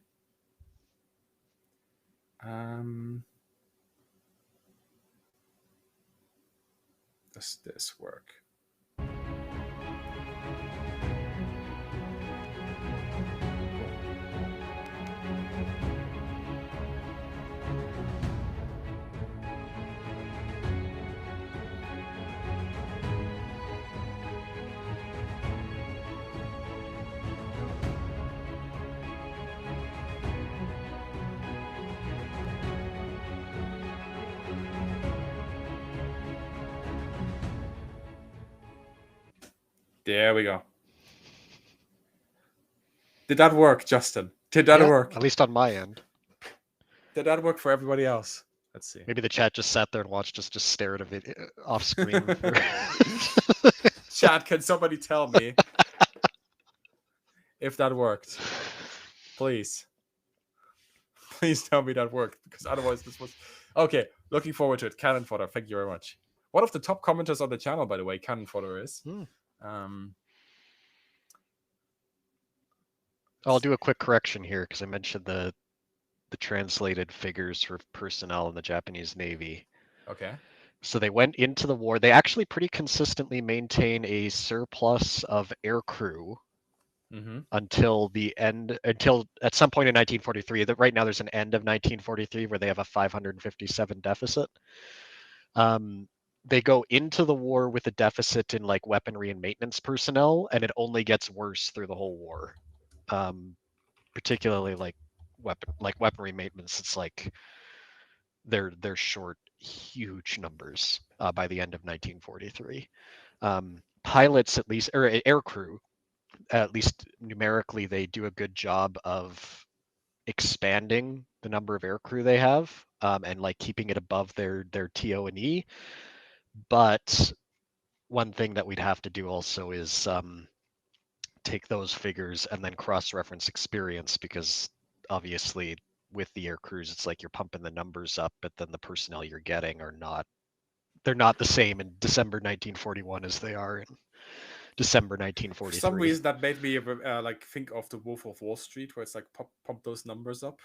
S1: Does this work? There we go. Did that work, Justin? Did that work?
S2: At least on my end.
S1: Did that work for everybody else? Let's see.
S2: Maybe the chat just sat there and watched us just stare at a video off screen.
S1: Chat, can somebody tell me if that worked? Please. Please tell me that worked, because otherwise this was... Okay, looking forward to it. Cannon fodder, thank you very much. One of the top commenters on the channel, by the way, Cannon fodder is.
S2: I'll do a quick correction here, because I mentioned the translated figures for personnel in the Japanese Navy.
S1: Okay.
S2: So they went into the war. They actually pretty consistently maintain a surplus of aircrew until at some point in 1943. That right now there's an end of 1943 where they have a 557 deficit. They go into the war with a deficit in like weaponry and maintenance personnel, and it only gets worse through the whole war. Particularly like weaponry maintenance, it's like they're short huge numbers by the end of 1943. Pilots, at least, or aircrew, at least numerically, they do a good job of expanding the number of aircrew they have and like keeping it above their TO&E. But one thing that we'd have to do also is take those figures and then cross-reference experience, because obviously with the air crews, it's like you're pumping the numbers up, but then the personnel you're getting they're not the same in December 1941 as they are in December 1943.
S1: For some reason, that made me like think of the Wolf of Wall Street, where it's like pump those numbers up.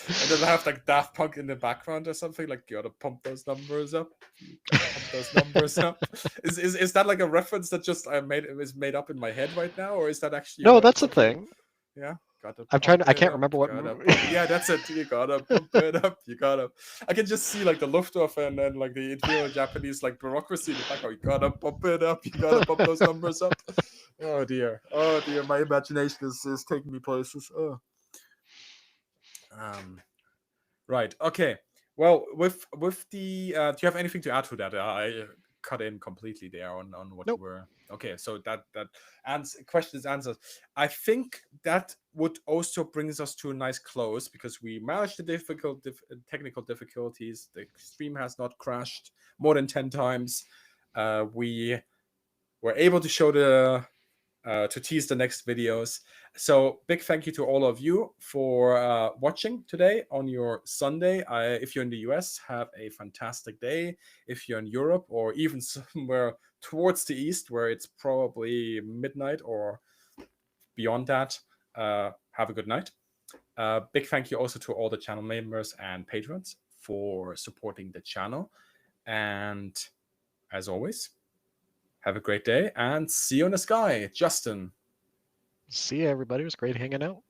S1: And then I have like Daft Punk in the background or something, like, you gotta pump those numbers up. Is that like a reference that just is made up in my head right now, or is that actually...
S2: No, that's a thing.
S1: Yeah.
S2: I can't remember what movie.
S1: Yeah, that's it. You gotta pump it up. I can just see like the Luftwaffe and then like the Imperial Japanese like bureaucracy in the background. You gotta pump it up. You gotta pump those numbers up. Oh dear. My imagination is taking me places. Oh. Right. Okay. Well, with the do you have anything to add to that? I cut in completely there on what
S2: Nope.
S1: you were. Okay, so that question is answered. I think that would also brings us to a nice close, because we managed the technical difficulties. The stream has not crashed more than 10 times. We were able to show to tease the next videos. So big thank you to all of you for watching today on your Sunday. If you're in the US, have a fantastic day. If you're in Europe, or even somewhere towards the east where it's probably midnight or beyond that, have a good night. Big thank you also to all the channel members and patrons for supporting the channel. And as always, have a great day and see you in the sky. Justin.
S2: See you, everybody. It was great hanging out.